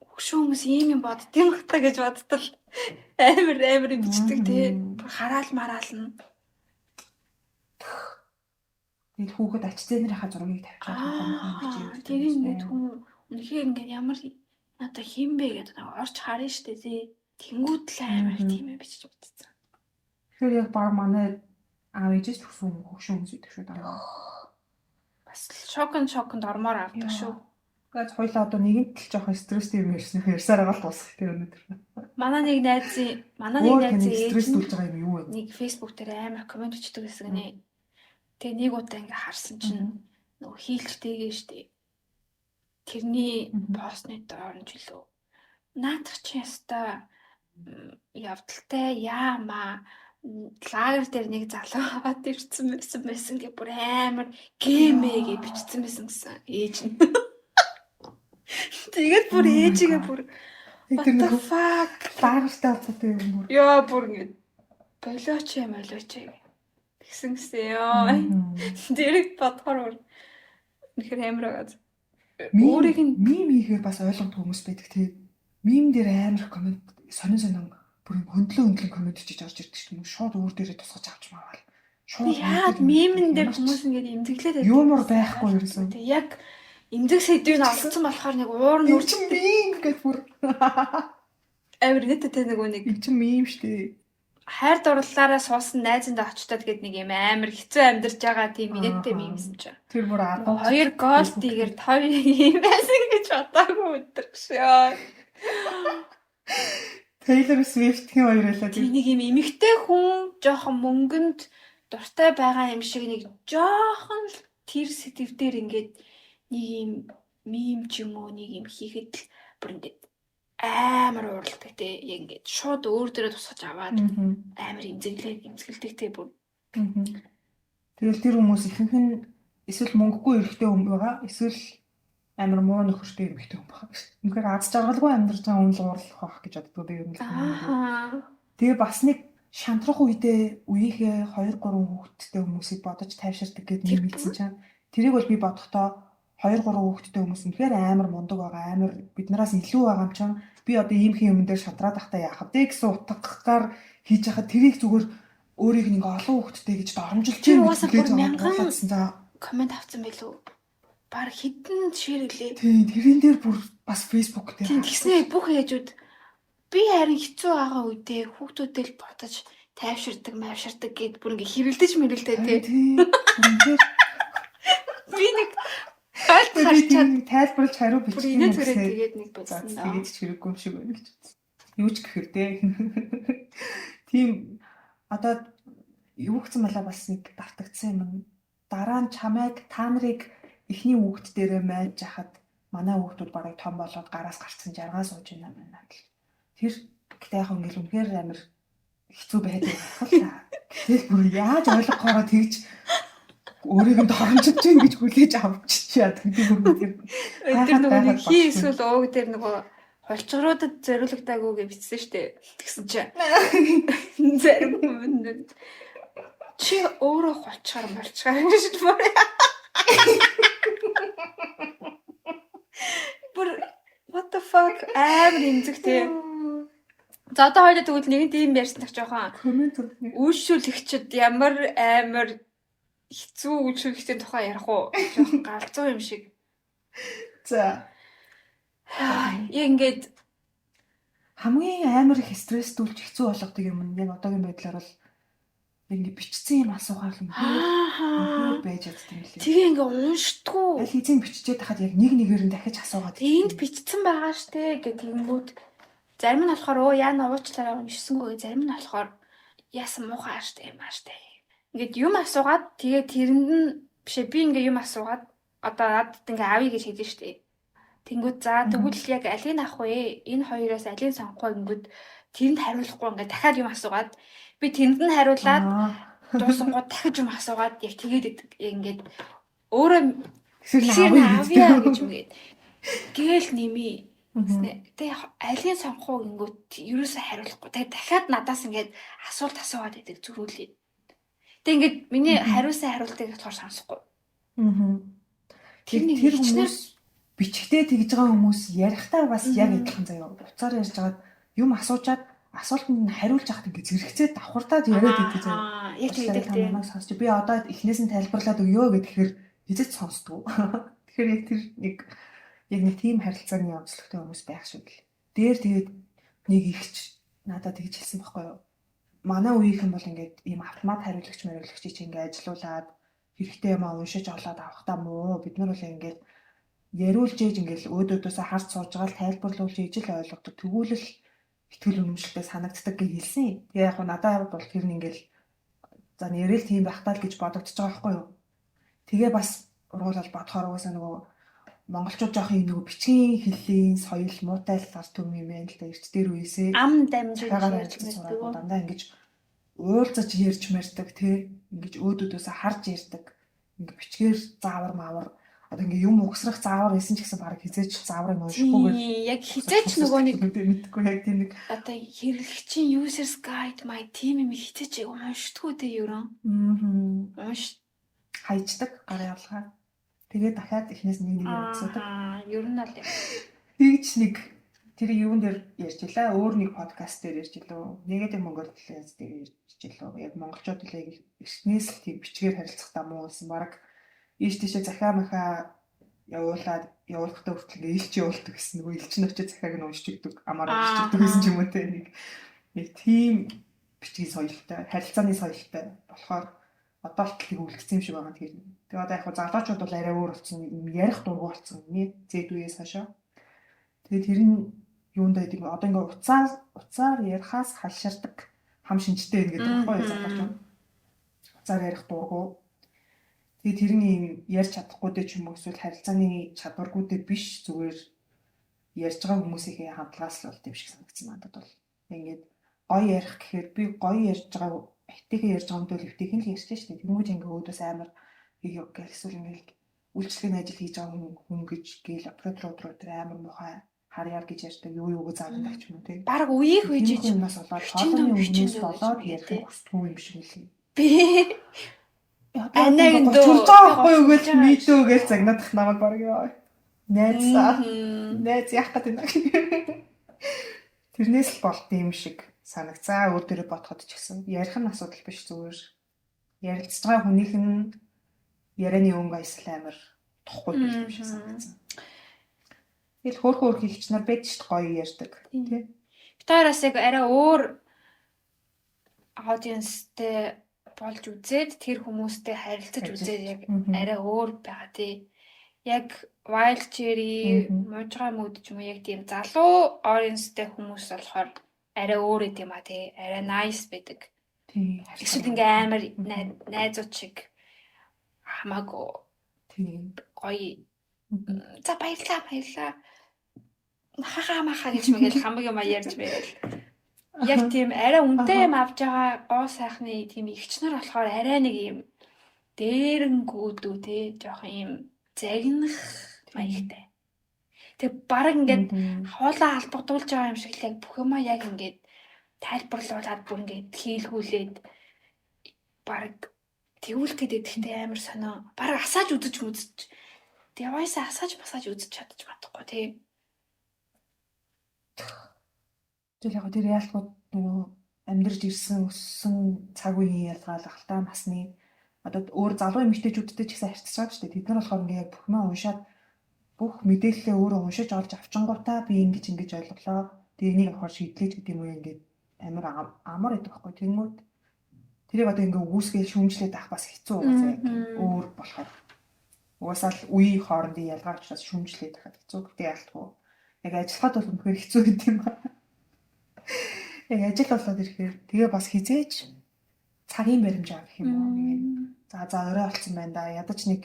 хөшөө хүмүүс ийм юм бодд юм хата гэж бодтол амар бичдэг тий. Хараал мараална. Тэгээд хүүхэд ач зээнэрийнхаа зургийг тавьж байгаа юм тийм ингээд Үнэхээр ингээд ямар одоо хинбэ гэдэг нэг орч харна штэ тий. Тэнгүүд л амар их тийм юм бичиж утсан. Тэгэхээр яг баг манай аав ээжээс төгсөн хөгшин хүмүүс идэх шүү дээ. Бас шоконд ормоор авдаг шүү. Гэвч хоёлаа одоо нэгэнт л жоохон стресстэй юм ярьсаар байгаа л дуусах тэр өнөдөр. Манай нэг найзын стресстүүлж байгаа юм юу вэ? нэг фейсбુક дээр амар комент бичдэг гэсэн нэ. Тэгээ нэг удаа ингээ харсан чинь нөгөө хийлгчтэйгээ штэ. Тэрний постны доор нь жилөө. Наадах чи яста явдалтай яамаа лагер дээр нэг залуу аваад ирсэн байсан гэ бүр амар гэмээ гэж бичсэн байсан гэсэн ээж нь. Тэгээд бүр ээжигээ бүр what the fuck лагертай авахгүй юм бүр. Яа бүр ингэ болооч гэсэн ёо. Дэрэг бодохоор үнэхээр амар байгаа. Өөрийг нь мим хийхээр бас ойлгох хүмүүс байдаг тий. Мим дээр амар комент сонин бүр хөндлөн комент хийж орж ирдэг шүү дээ. Шууд өөр дээрээ тусгаж авч мавал. Шууд яад мемэн дээр хүмүүс ингэ имзэглээд байдаг. Юмор байхгүй ерөөсөн. Тэг яг имзэг сэдвийг олцсон болохоор нэг уур нь үрч мим гэдэг бүр амар нэттэй нөгөө нэг чи мим штэ. Хайр дурлалаараа суусан найзандаа очтод гээд нэг юм амар хэцүү амьдарч байгаа тийм нэттэй мемсэн чинь. Тэр бүр 2 голдигээр 5 юм байсан гэж бодоогүй өдрөгшөө. Taylor Swift-ийн хоёр байлаа. Тийм нэг юм эмэгтэй хүн жоохон мөнгөнд дуртай байгаа юм шиг нэг жоохон л тэр сэтвдэр ингээд нэг юм мем ч юм уу нэг юм хийхэд л бүр ингээд амар уурладаг те яг ингээд шууд өөр дөрөө тусгаж аваад амар имзэглдэг те бүр. Тэгэл тэр хүмүүс ихэнх нь эсвэл мөнгөгүй эрэгтэй хүн байгаа эсвэл амар муу нөхөртэй эрэгтэй хүн байгаа. Үнэхээр аз жаргалгүй амьдарч байгаа хүн л уурлах байх гэж боддог би юм л. Тэгээ бас нэг шантрах үедээ үеийнхээ 2 3 хүүхэдтэй хүмүүсийг бодож тайвширдаг гэдэг юм хэлсэн чинь тэрийг бол би бодохдоо 2 3 хүүхэдтэй хүмүүс үнэхээр амар мундаг байгаа амар биднээс илүү байгаа юм чинь би одоо ийм хин юм дээр шатраад ахтаа яах вэ гэсэн утгагаар хийж хахад тэрийг зүгээр өөрийг нэг олон хүүхэдтэй гэж доромжилж байгаа комент авсан байлгүй баг хитэн ширүүлээ. Тийм тэрэн дээр бүр бас фейсбુક дээр. Тийм тэгснэ бүх ээжүүд би харин хэцүү байгаа үедээ хүүхдүүдээ л бодож тайвширдаг гэд бүр ингээ хэрэлдэж мэрэлдээ тий. Би нэг тайлбарлаж хариу бичих юм уу тэгээд нэг байсан. Тэгээд ч хэрэггүй юм шиг байна гэж бодсон. Юу ч гэхэр дээ. Тийм одоо юу гэсэн мала бас нэг давтагдсан юм. Дараа нь чамайг та нарыг эхний хүүхд дээрээ майж хахад манай хүүхдүүд барыг том болоод гараас гарцсан жаргаа сууж байна маа гэл. Тэр гэхдээ яг ингээл үнэхээр амар хэцүү байдаг байна. Тэгэл бүр яаж ойлгохоороо тэгж өөрийг нь доромжиж чинь гэж хүлээж авчихчиад гэдэг юм тэр. Тэр нөгөө хий эсвэл ууг дээр нөгөө холчгоруудад зориулагдаагүй гэж бичсэн штэ. Тэгсэн чинь зарим хүмүүс чи өөрөө холчгаар гэж бүр бүр what the fuck амар имзэгтэй. За одоо хоёул тэгвэл нэг тийм ярьсан так жоохон үйлшүүлэгчд ямар амар хэцүү үйлшүүлэгчдийн тухай ярих уу? Жоохон галзуу юм шиг. За. Яг ингээд хамгийн амар их стресстүүлж хэцүү болгодог юм нь яг одоогийн байдлаар бол ингээ бичсэн юм асуугаар юм байж чаддаг юм лээ. Тэгээ ингээ уншдаггүй. Аль хэзээ биччихээд хахад яг нэг нэгээр нь дахиж асуугаад. Энд бичсэн байгаа штэ гэнгүүт зарим нь болохоор яана уучлаарай уншсангүй, зарим нь болохоор яасан муухай штэ юм ааштай. Ингээд юм асуугаад тэгээ тэрэнд нь бишээ би ингээ юм асуугаад одоо надад ингээ авъя гэж хэлсэн штэ. Тэнгүүд за тэгвэл яг алийг авах вэ? Энэ хоёроос алийг сонгох вэ гингүүд тэрэнд хариулахгүй ингээ дахиад юм асуугаад би тэнд нь хариулаад дуусангууд дахиж юм асуугаад яг тэгээд ингээд өөрөө авъя гэж үгээд гээл нэмий. Тэгээ алийг сонгох уу гингүүд ерөөсөө хариулахгүй. Тэгээ дахиад надаас ингээд асуулт асуугаад байдаг зүрхүүлээ. Тэгээ ингээд миний хариулсан хариултыг болохоор сонсохгүй. Тэр хүмүүс бичгтээ тэгж байгаа хүмүүс ярихтаа бас яг адилхан заяа. Буцаар ярьж байгаад юм асуучаад асуултанд нь хариулж яхад ингээ зэрэгцээ давхартаад яриад идэв заяа. Яг тэгдэг тийм. Сонсч би одоо эхнээс нь тайлбарлаад өгөө гэхээр хизэж сонсдгоо. Тэгэхээр яг тэр нэг Яг нэг тийм харилцааны онцлогтой хүмүүс байх шиг л. Дээр тэгээд нэг ихч надад тэгж хэлсэн байхгүй юу? Манай үеийнхэн бол ингээд ийм автомат хариулагч мариулагчийг ингээд ажилуулад хэрэгтэй юм уншиж олоод авахтаа муу. Бид нар бол ингээд яриулж ээж ингээд өөдөөдөөсөө харж сууж байгаа л тайлбарлуулж ээж л ойлгодог. Тэгвэл л итгэл үнэмшилтэй санагддаг гэж хэлсэн. Тэгээ яг надад бол тэр нь ингээд за нэрэл тийм байх таа л гэж бодогдож байгаа байхгүй юу? Тэгээ бас уруулал бодохоор угаасаа нөгөө монголчууд жоох юм нөгөө бичгийн хэллийн соёл муутай л ард түмэн юм байна л да. Эрт дээр үесээ ам дамжиж цагаагаар ярьж ажиллаж мэддэг. сураад дандаа ингэж уулзаж ярьж мэрдэг тий ингэж өөдөөдөөсөө харж ярьдаг. Ингээ бичгээр заавар маавар одоо ингээ юм угсрах заавар байсан ч гэсэн баг хизээч зааврыг уншихгүйгээр Яг хизээч нөгөө нэг мэдхгүй яг тийм нэг одоо хэрэглэгчийн users guide my team юм хизээч уншдаггүй дээ ерөн. Унш хайждаг гарын явлага. Тэгээд дахиад эхнээс нэг үздэг. Ер нь л Тэгж нэг тэр юун дээр ярьж илаа. Өөр нэг подкаст дээр ярьж илээ. Нэгэд Монгол хэлээс дээр ярьж илээ. Яг монголчууд л яг эхнээс л тийм бичгээр харилцахтаа муу гэсэн баг ийш тийшээ захаа махаа явуулаад явуулахдаа хүртэл илч явуулдаг гэсэн нөгөө илч нь очиж захааг нь уншиж өгдөг. Амаар уншиж өгдөг гэсэн ч юм уу те нэг тийм бичгийн соёлтой, харилцааны соёлтой болохоор одоо л тийг үлдсэн юм шиг байгаа тийм. Тэгээ одоо яг залуучууд бол арай өөр болсон юм ярих дургу болсон нэ зэд үеэс хашаа. Тэгээ тэр нь юунд байдаг одоо ингээ уцаар ярихаас халширдаг хам шинжтэй байна гэдэг байхгүй юу залуучууд. Уцаар ярих дургу. Тэгээ тэр нь юм ярьж чадахгүй дээ ч юм уу эсвэл харилцааны чадваргүй дээ биш зүгээр ярьж байгаа хүмүүсийнхээ хандлагаас л бол тийм шиг санагдсан надад бол. Ингээд гоё ярих гэхээр би гоё ярьж байгаа битгий ярьж байгаа юм бол битгий л ярьж штэ. Тэмүүж ингээ өөдөөс амар юу гэх эсвэл ингээ үйлчлэгийн ажил хийж байгаа хүн гэж гээл операторууд амар мухай харьяар гэж ярьдаг юу юуг заадаг ч юм уу тийм. баг үеих үеж юмнаас болоод хоолны өмнөөс болоод ярих хүсдэггүй юм шиг л. би Анаа энэ дөө байхгүй юу гэж мэдөө гэж загнадах намайг баг яа. Найз яах гэдэг юм. Тэрнээс л болт юм шиг санагцаа өөр дөрөв бодоход ч гэсэн ярих нь асуудал биш зүгээр. Ярилцж байгаа хүнийх нь ярианы өнгө аясл амар тухгүй юм шиг санагдсан. Тэгэл хөөх хэлч нар байж ш гоё ярьдаг тий. Битаараас яг арай өөр аудиенстэй болж үзээд тэр хүмүүстэй харилцаж үзээд яг арай өөр байгаа тий. Яг Wild Cherry, Мужгаа мөд ч юм уу яг тийм залуу audienceтэй хүмүүс болохоор арай өөр юм а тий. Арай nice байдаг. Тий. Эсвэл ингээ амар найзууд шиг хамаагүй тий. гоё. За баярлаа. Хахаа гэж мэгэл хамаг юм ярьж байвал. Яг тийм арай үнэтэй юм авч байгаа гоо сайхны тийм ихч нар болохоор арай нэг юм дээрэнгүүдүү те жоох юм загнах маягтай. Тэг баг ингээд хоолоо албагдуулж байгаа юм шиг л яг бүх юма яг ингээд тайлбарлуулаад бүр ингээд хийлгүүлээд баг тэгүүлгээд идэхтэй амар сонио. Баг асааж үзэж. Device асааж үзэж чадчих чадахгүй тий. Тэгэл яг тэр яалтгууд нөгөө амьдарч ирсэн өссөн цаг үеийн ялгаалах та насны одоо өөр залуу эмэгтэйчүүдтэй ч гэсэн харьцаж байгаа шүү дээ. Тэд нар болохоор ингээ яг бүх маа уншаад бүх мэдээлэлээ өөрөө уншиж олж авчингуудаа би ингэж ойлголоо. Тэгээ энийг авахар шийдлээж гэдэг юм уу ингээд амар амар байдаг байхгүй. Тэнгүүд тэрийг одоо ингээ үгүйсгээ шүүмжлээд авах бас хэцүү байгаа яг өөр болохоор. Угаасаа л үеийн хоорондын ялгаа учраас шүүмжлээд авах хэцүү гэдэг ялтгүй. Яг ажиллахад бол үнэхээр хэцүү гэдэг юм байна. Яг ажил болоод ирэхээр тэгээ бас хизээж цагийн баримж авах юм уу. За орой болсон байна да. Ядаж нэг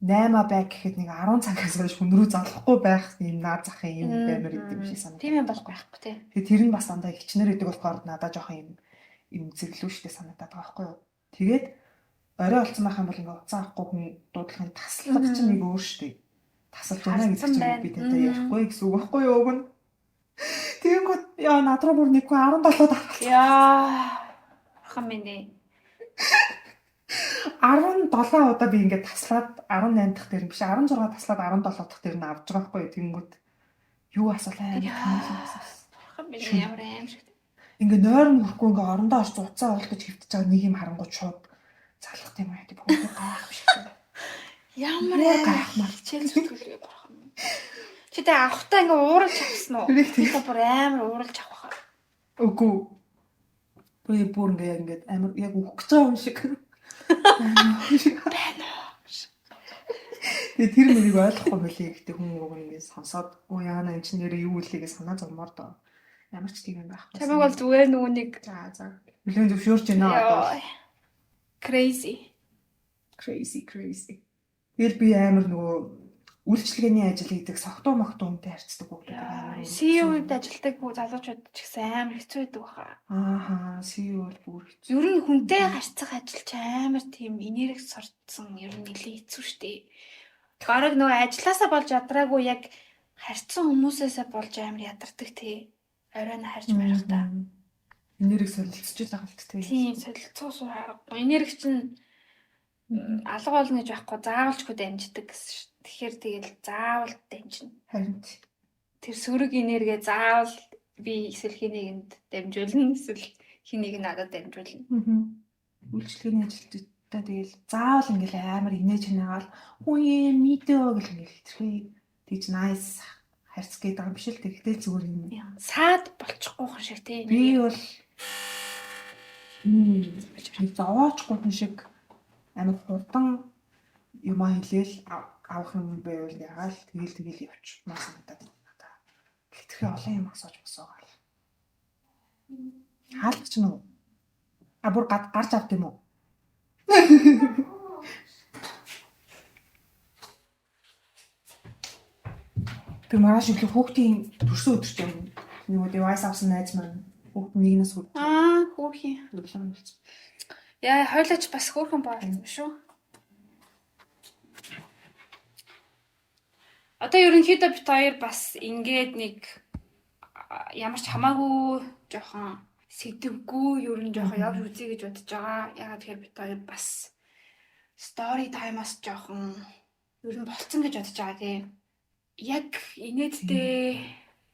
8 баг гэхэд нэг 10 цагаас хойш хүн рүү залахгүй байх юм наад захын юм баймар гэдэг юм шиг санагдав. Тийм юм байхгүй байхгүй тий. Тэгээ тэр нь бас дандаа хичнээн идэг болохоор надад жоох юм зэрлүү штэ санагдаад байгаа байхгүй юу. Тэгээд орой болсон байх юм бол ингээ уцаа авахгүй хүн дуудлагын таслах чинь нэг өөр штэ. Тасалж байна гэдэг чинь би тантай ярихгүй гэсэн үг байхгүй юу уг нь. Тэгэнгүүт яа надруу бүр нэг 17-д авах. Яа. Хамэнэ. 17 удаа би ингээд таслаад 18 дахь дээр биш 16 таслаад 17 дахь дээр нь авч байгаа байхгүй тэгэнгүүт юу асуулаа хамэнэ ямар аим шиг. Ингээ нойрон хөрөхгүй ингээ орондоо орч уцаа уулгаж хөвтөж байгаа нэг юм харангуй шууд залах тийм үү бүгд гайх биш. Ямар гайхмар хичээл зүтгэлгүй бурхан. Чи тэ авахтаа ингээ ууралж авсан уу? Тэрийг Би бүр амар ууралж авах. Үгүй. Би бүр ингээд амар яг үхэх гэж байгаа юм шиг. Байна. Тэгээ тэр мөрийг ойлгохгүй байлээ гэхдээ хүн уг ингээд сонсоод оо яана энэ чинь нэр юу үлээгээ санаа зовмоор доо. Ямар ч тийм юм байхгүй. Чамайг бол зүгээр нөгөө нэг За. Нэлээд зөвшөөрч байна одоо. Crazy. Тэгэл би амар нөгөө үйлчлэгээний ажил хийдэг согтуу мохтуунтай харьцдаг хүүхдүүд амар. CEO-д ажилтдаг залуучууд ч гэсэн амар хэцүү байдаг баха. Ааха, CEO бол бүр хэцүү. Ер нь хүнтэй харьцах ажил ч амар тийм энерги сордсон ер нь нэлээд хэцүү штэ. Бараг нөгөө ажилласаа болж ядраагүй яг харьцсан хүмүүсээсээ болж амар ядардаг тий. Оройн харж барих та. Энерги солилцож байгаа л тий. Тийм солилцоос харахгүй. Энерги чинь алга болно гэж байхгүй заавалчгүй дамждаг гэсэн шүү. Тэгэхээр тэгэл заавал дамжина. Харин Тэр сөрөг энерги заавал би эсвэл хинийгэнд дамжуулна эсвэл хинийг надад дамжуулна. Үйлчлэгээний ажилтнуудаа тэгэл заавал ингээл амар инээж ханаагаал хүүе мэдээ гэх ингээл хитрхи тийж nice харьц гээд байгаа юм биш л тэгтэл зүгээр юм. Саад болчихгүй хүн шиг тий. Би бол зовоочгүй хүн шиг амар хурдан юмаа хэлээл авах юм байвал ягаал тэгэл явчихмаа санагдаад байна. Хитрхи олон юм асууж босоогаал. Хаалгач нь уу? Бүр гарч авт юм уу? Би маргааш өглөө хүүхдийн төрсөн өдөр чинь нөгөө device авсан найз маань хүүхд нэгнээс хөрч. Хүүхий. Өглөө болсон. Яа, хойлооч бас хөөрхөн болсон шүү. Одоо ерөнхийдөө бит хоёр бас ингээд нэг ямар ч хамаагүй жоохон сэдвгүй ер нь жоохон явж үзье гэж бодож байгаа. Ягаад тэгэхээр бит хоёр бас story time-аас жоохон ер нь болцсон гэж бодож байгаа тийм. Яг инээдтэй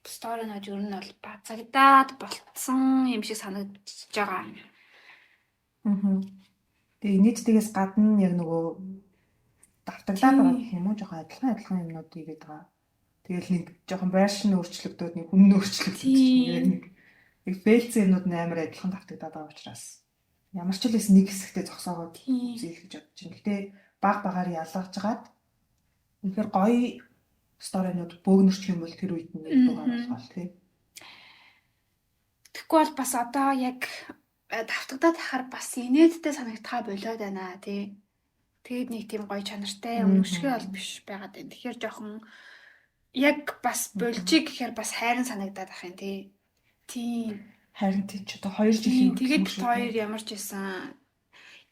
story-нууд ер нь бол бацагдаад болцсон юм шиг санагдаж байгаа. Тэгээ инээдтэйгээс гадна яг нөгөө давтаглаад байгаа гэх юм уу жоохон адилхан юмнууд игээд байгаа. Тэгэл нэг жоохон байршин өөрчлөгдөөд нэг хүн өөрчлөгдөж нэг фэлцэн юмнууд амар адилхан давтагдаад байгаа учраас ямар ч л нэг хэсэгтээ зогсоогоод үзье гэж бодож байна. Гэтэ баг-багаар ялгаж гаад үнэхээр гоё сторинууд бөөгнөрч юм бол тэр үед нь байгаа болохоор тийм. Тэгэхгүй бол бас одоо яг давтагдаад хахаар бас инээдтэй санагдхаа болоод байна тий. Тэгээд нэг тийм гоё чанартай өмнөшгөө бол биш байгаад байна. Тэгэхээр жоохон яг бас болжиг гэхээр бас хайрын санагдаад ах юм тий. Тийм. Харин тий ч одоо 2 жилийн тэгээд бит хоёр ямар ч байсан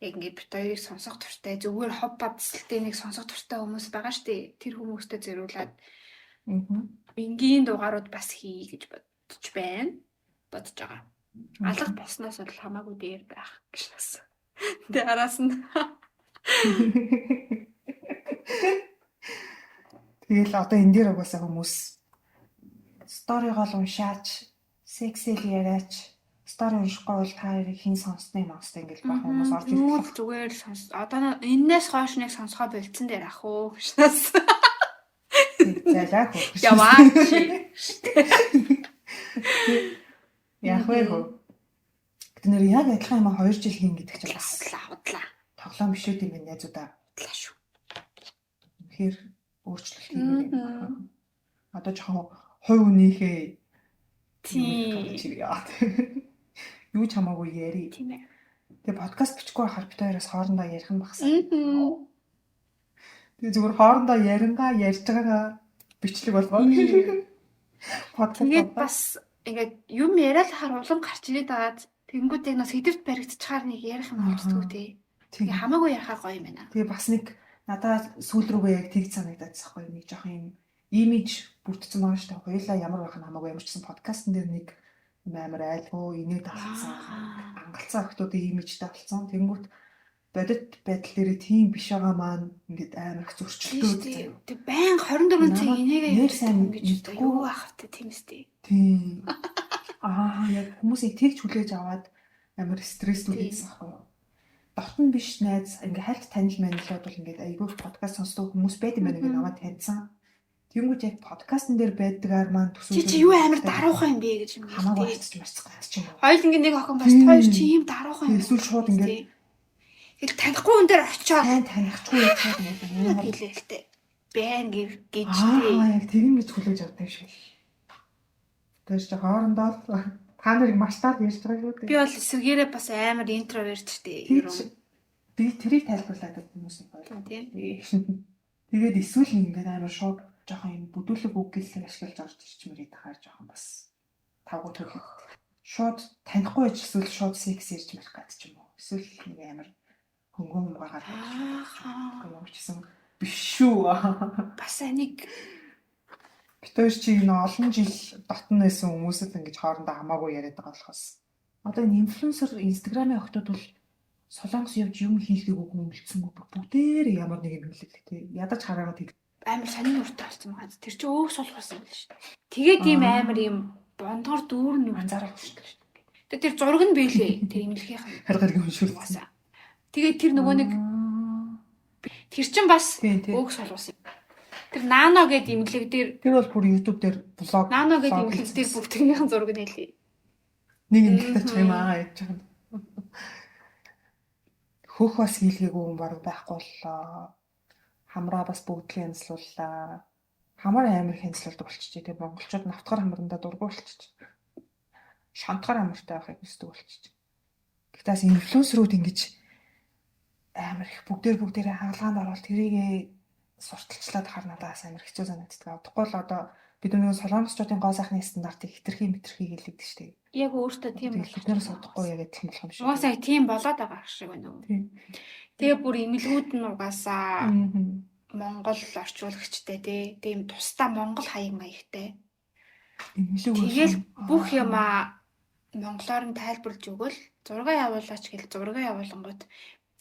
яг ингээд бит хоёрыг сонсох туртай зүгээр хоб бадсалтай нэг сонсох туртай хүмүүс байгаа штэ. Тэр хүмүүстэй зөрүүлээд энгийн дугаарууд бас хий гэж бодож байна. Бодож байгаа. Алга болсноос бол хамаагүй дээр байх гэж бас. Тэгээ араас нь тэгэл одоо энэ дээр угаасаа хүмүүс сторигоо л уншаач, сексэл яриач, стори уншихгүй бол та хоёрыг хэн сонсны маастай ингээл баг хүмүүс орж ирэх. Зүгээр сонс. Одоо энэс хойш нэг сонсгоо болцсон дээр ах уу гişнээс. Зайлаа хөө. Яваач. Яг хөө. Гэтэл нэр яг адилхан юм 2 жил хийн гэдэг чинь бас худлаа. тоглоом биш үү юм найзуудаа. Худлаа шүү. Тэгэхээр өөрчлөлт хийгээд байна. Одоо жоохон хувь үнийхээ юу ч хамаагүй яри. Тийм ээ. Тэгээ подкаст бичихгүй байхаар бид хоёроос хоорондоо ярих юм багсан. Тэгээ зүгээр хоорондоо ярингаа ярьж байгаагаа бичлэг болгоо. Тэгээд бас ингээд юм яриад хахаар улам гарч ирээд байгаад тэгэнгүүтээ нэг сэдвт баригдчихаар нэг ярих юм болцдгоо тий. Тэгээ хамаагүй ярихаар гоё юм байна. Тэгээ бас нэг надад сүүл рүүгээ яг тэгж санагдаад байгаа юм. Нэг жоохон юм имиж бүрдсэн байгаа шүү дээ. Хоёулаа ямар байх нь хамаагүй ямар ч гэсэн подкастн дээр нэг амар айлгуу инээд талцсан. Ангалцсан охтуудын имижтэй болсон. Тэнгүүт бодит байдал дээр тийм биш байгаа маань ингээд амар их зөрчилдөө. Тэг байн 24 цаг инээгээ яг сайн гэж юу ах вэ тийм үстэй. Тийм. Яг хүмүүсийг тэгж хүлээж аваад амар стресстүүд ийсэн аахгүй. Дотн биш найз ингээ хальт танил манилууд бол ингээд айгүй подкаст сонсдог хүмүүс байд юм байна гэж аваад таньсан. Тэнгүүд яг подкастн дээр байдгаар маань Чи юу амар даруухан юм бэ гэж юм хамаагүй хэлдэг. арчиж марцсан ч юм уу. Хоёул ингээд нэг охин бас хоёр чи ийм даруухан юм. Эсвэл шууд ингээд тэгэл танихгүй хүн дээр очиод сайн танихгүй шууд ингээд хэлээлтэй. Байн гэж тий. яг тэгин гэж хүлээж авдаг юм шиг. Тэр чи хоорондоо та нарыг маш таад ярьж байгаа шүү дээ. Би бол эсвэргээрээ бас амар интроверт штэ. Би тэрийг тайлбарлаад хүмүүсийг байлаа. Тийм. Тэгээд эсвэл ингээд амар шууд жоохон юм бүдүүлэг үг гэлээ ашиглаж орж ирчмээр тахаар жоохон бас тавгуу төрөх. Шууд танихгүй ч эсвэл шууд секс ярьж марих гад ч юм уу. Эсвэл нэг амар хөнгөн гаргаад юм чсэн биш шүү. Бас нэг Битүүр чи энэ олон жил дотн байсан хүмүүсэд ингэж хоорондоо хамаагүй яриад байгаа болохоос. Одоо энэ инфлюенсер инстаграмын охтууд бол солонгос явж юм хийлгээг үгүй үлдсэнгүй бүгдээр ямар нэг юм хэлдэг тий. Ядаж хараагаад тий. амар сонин уртай болсон байгаа. Тэр чинь өөх сул болсон юм биш. Тэгээд ийм амар юм бондгоор дүүрэн юм Анзаарах шүү дээ. Тэр зураг нь биелээ. Тэр имлэхийнх нь. Харгаад юм шүү. Тэгээд тэр нөгөө нэг тэр чинь бас өөх сул болсон. Тэр Nano гэдэг имлэг дээр тэр бол бүр YouTube дээр блог Nano гэдэг имлэг дээр бүх тэрнийхэн зураг нь хэлээ. Нэг имлэгтэй ч юм аа яаж байгаа. Хөх бас хийлгээгүй юм баг байхгүй боллоо. Хамраа бас бүгдийг янзлууллаа. Хамар амир хянзлуулдаг болчихжээ. Тэгээ монголчууд навтгар хамрандаа дургу болчихж. Шантгар хамартай байхыг хүсдэг болчихж. Гэхдээ инфлюенсерүүд ингэж амир их бүгдээрээ хаалгаанд ороод тэрийг сурталчлаад харнадаас амир хэцүү санагддаг. Тэгэхгүй л одоо бид нөгөө солонгосчуудын гоо сайхны стандартыг хитрхи хэлдэг шүү дээ. Яг өөртөө тийм бол бид нэр судахгүй яг адилхан болох юм шиг. Угаасаа тийм болоод байгаа шиг байна уу? Тэгээ бүр имлгүүд нь угаасаа Монгол орчуулагчтай тийм тусдаа Монгол хаяг маягтай. Тэгэл бүх юмаа монголоор нь тайлбарлаж өгвөл зураг явуулаач гэл зураг явуулангууд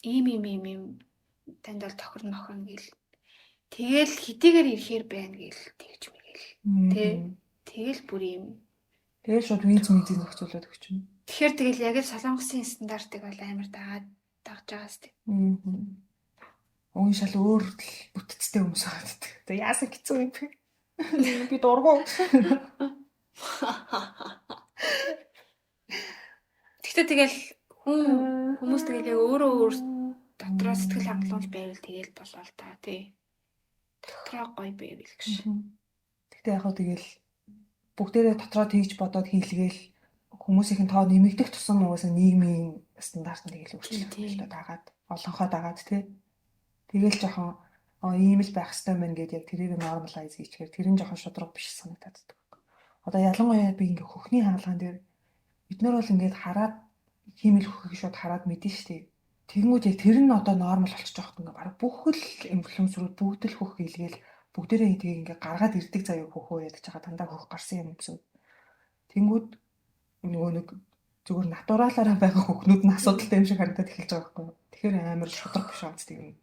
ийм танд бол тохирно гэл. Тэгэл хитэйгээр ирэхээр байна гэл тэгж мэгэл. Тэгэл бүр ийм. Тэгэл шууд виз зохицуулаад өгч юм. Тэгэхээр тэгэл яг л солонгосын стандартыг бол амар дагж байгаа сте. Уун шал өөр бүтцтэй хүмүүс байдаг. Тэгээ яасан хэцүү юм бэ? Би дургу. Гэхдээ тэгэл хүмүүс тэгэл яг өөрөө дотроо сэтгэл хангалуунч байвал тэгэл болоо л та тий. Дотроо гоё байвал гэж. Гэхдээ яг хөө тэгэл бүгдээрээ дотроо тэгж бодоод хийлгээл хүмүүсийн тоо нэмэгдэх тусам угаасаа нийгмийн стандарт нь тэгэл өөрчлөлтөө дагаад олонхоо дагаад тий. Тэгэл жоохон ийм л байх хэрэгтэй мэн гэдээ яг тэрийг нормалайз хийчихээр тэр нь жоохон шудраг биш санагдаад байдаг. Одоо ялангуяа би ингээ хөхний хаалган дээр бид нар бол ингээд хараад хиймэл хөхийг шууд хараад мэдэн штэ. Тэгмүүд яг тэр нь одоо нормал болчих жоохот ингээ баг бүх л инфлюенсерүүд бүгд л хөх хийлгээл бүгдээрээ тийг ингээ гаргаад ирдэг заяа хөхөө ядаж байгаа дандаа хөх гарсан юм гэсэн. Тэнгүүд нөгөө нэг зүгээр натуралаараа байгаа хөхнүүд нь асуудалтай юм шиг харагдаад эхэлж байгаа байхгүй юу. Тэгэхээр амар шудраг биш аа тийм.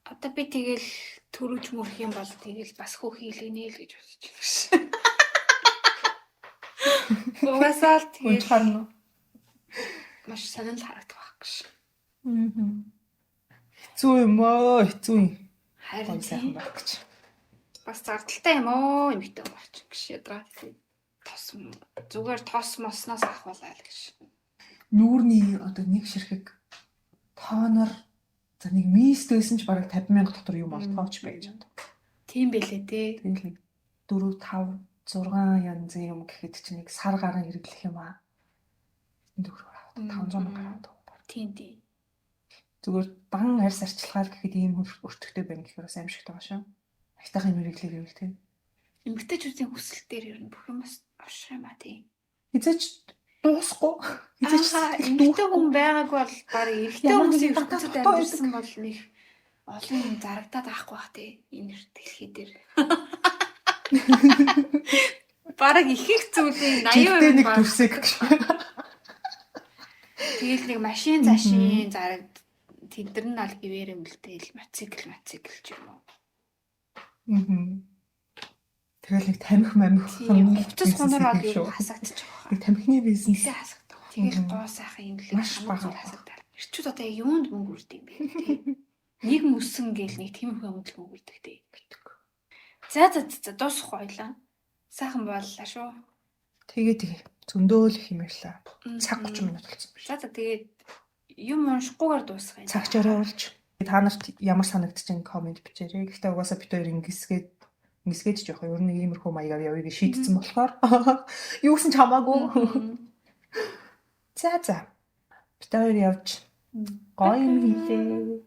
Одоо би тэгэл төрөж мөрөх юм бол тэгэл бас хөх хийлгэнэ л гэж бодож байна. Угаасаа л тэгэл харна. Маш санал харагдах байх гэж. Хэцүү юм аа, хэцүү юм. Харин сайхан байх гэж. Бас зардалтай юм оо эмэгтэй болчих гэж ядраа. Тос зүгээр тос мосноос ахвалаа л гэж. Нүүрний одоо нэг ширхэг тоонор за нэг мист байсан ч бараг 50,000 дотор юм олдгооч бай гэж боддог. Тийм байлээ те. Тэгэл 4, 5, 6 янзын юм гэхэд чинь нэг сар гарan хэрэглэх юм аа. 500,000 тийм. Зүгээр дан арьс арчилгаар гэхэд ийм өртөгтэй байна гэхээр бас аимшигтай байгаа шүү. Айтайхан хэрэглэх юм тийм. Эмэгтэйчүүдийн хүсэл дээр ер нь бүх юм бас орших юм аа тийм. Хизээч дуусахгүй. Хизээч эмэгтэй хүн байгаагүй бол барыг эрэгтэй хүмүүсийн ертөнцид амьдсан бол нэг олон юм зарагдаад авахгүй бах тийм. Энэ дэлхий дээр. Бараг их зүйлийн 80% нэг төрсөг. Тэгэл нэг машин зашин зарагд тэдэр нь аль гівэр юм л тэгэл мотоцикл ч юм уу. Тэгэл нэг тамхи хувцас хоноор бол юу хасагдчих واخа. Нэг тамхины бизнес хасагдах. Тэгэл гоо сайхан юм л маш бага хасагдаа. Ирчүүд одоо юунд мөнгө үрдэг юм бэ? Нэг мөсөн гэл нэг тийм их мөнгө үрдэг тий. За дуусахгүй ойлаа. Сайхан боллоо шүү. Тэгээ. Зөндөөл их юм ярьлаа. Цаг Мгм. 30 минут болсон биш. За тэгээд юм уншихгүйгээр дуусгая. Цаг чараа болж. Та нарт ямар санагдчихэв комент бичээрэй. Гэхдээ угаасаа бид хоёр ингэсгээд ч яах вэ? Ер нь иймэрхүү маягаар явъя гэж шийдсэн болохоор юу гэсэн ч хамаагүй. Мгм. За. Бид хоёр явж гоё юм Бай. хийлээ.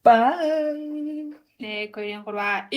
Bye. Нэг 2 3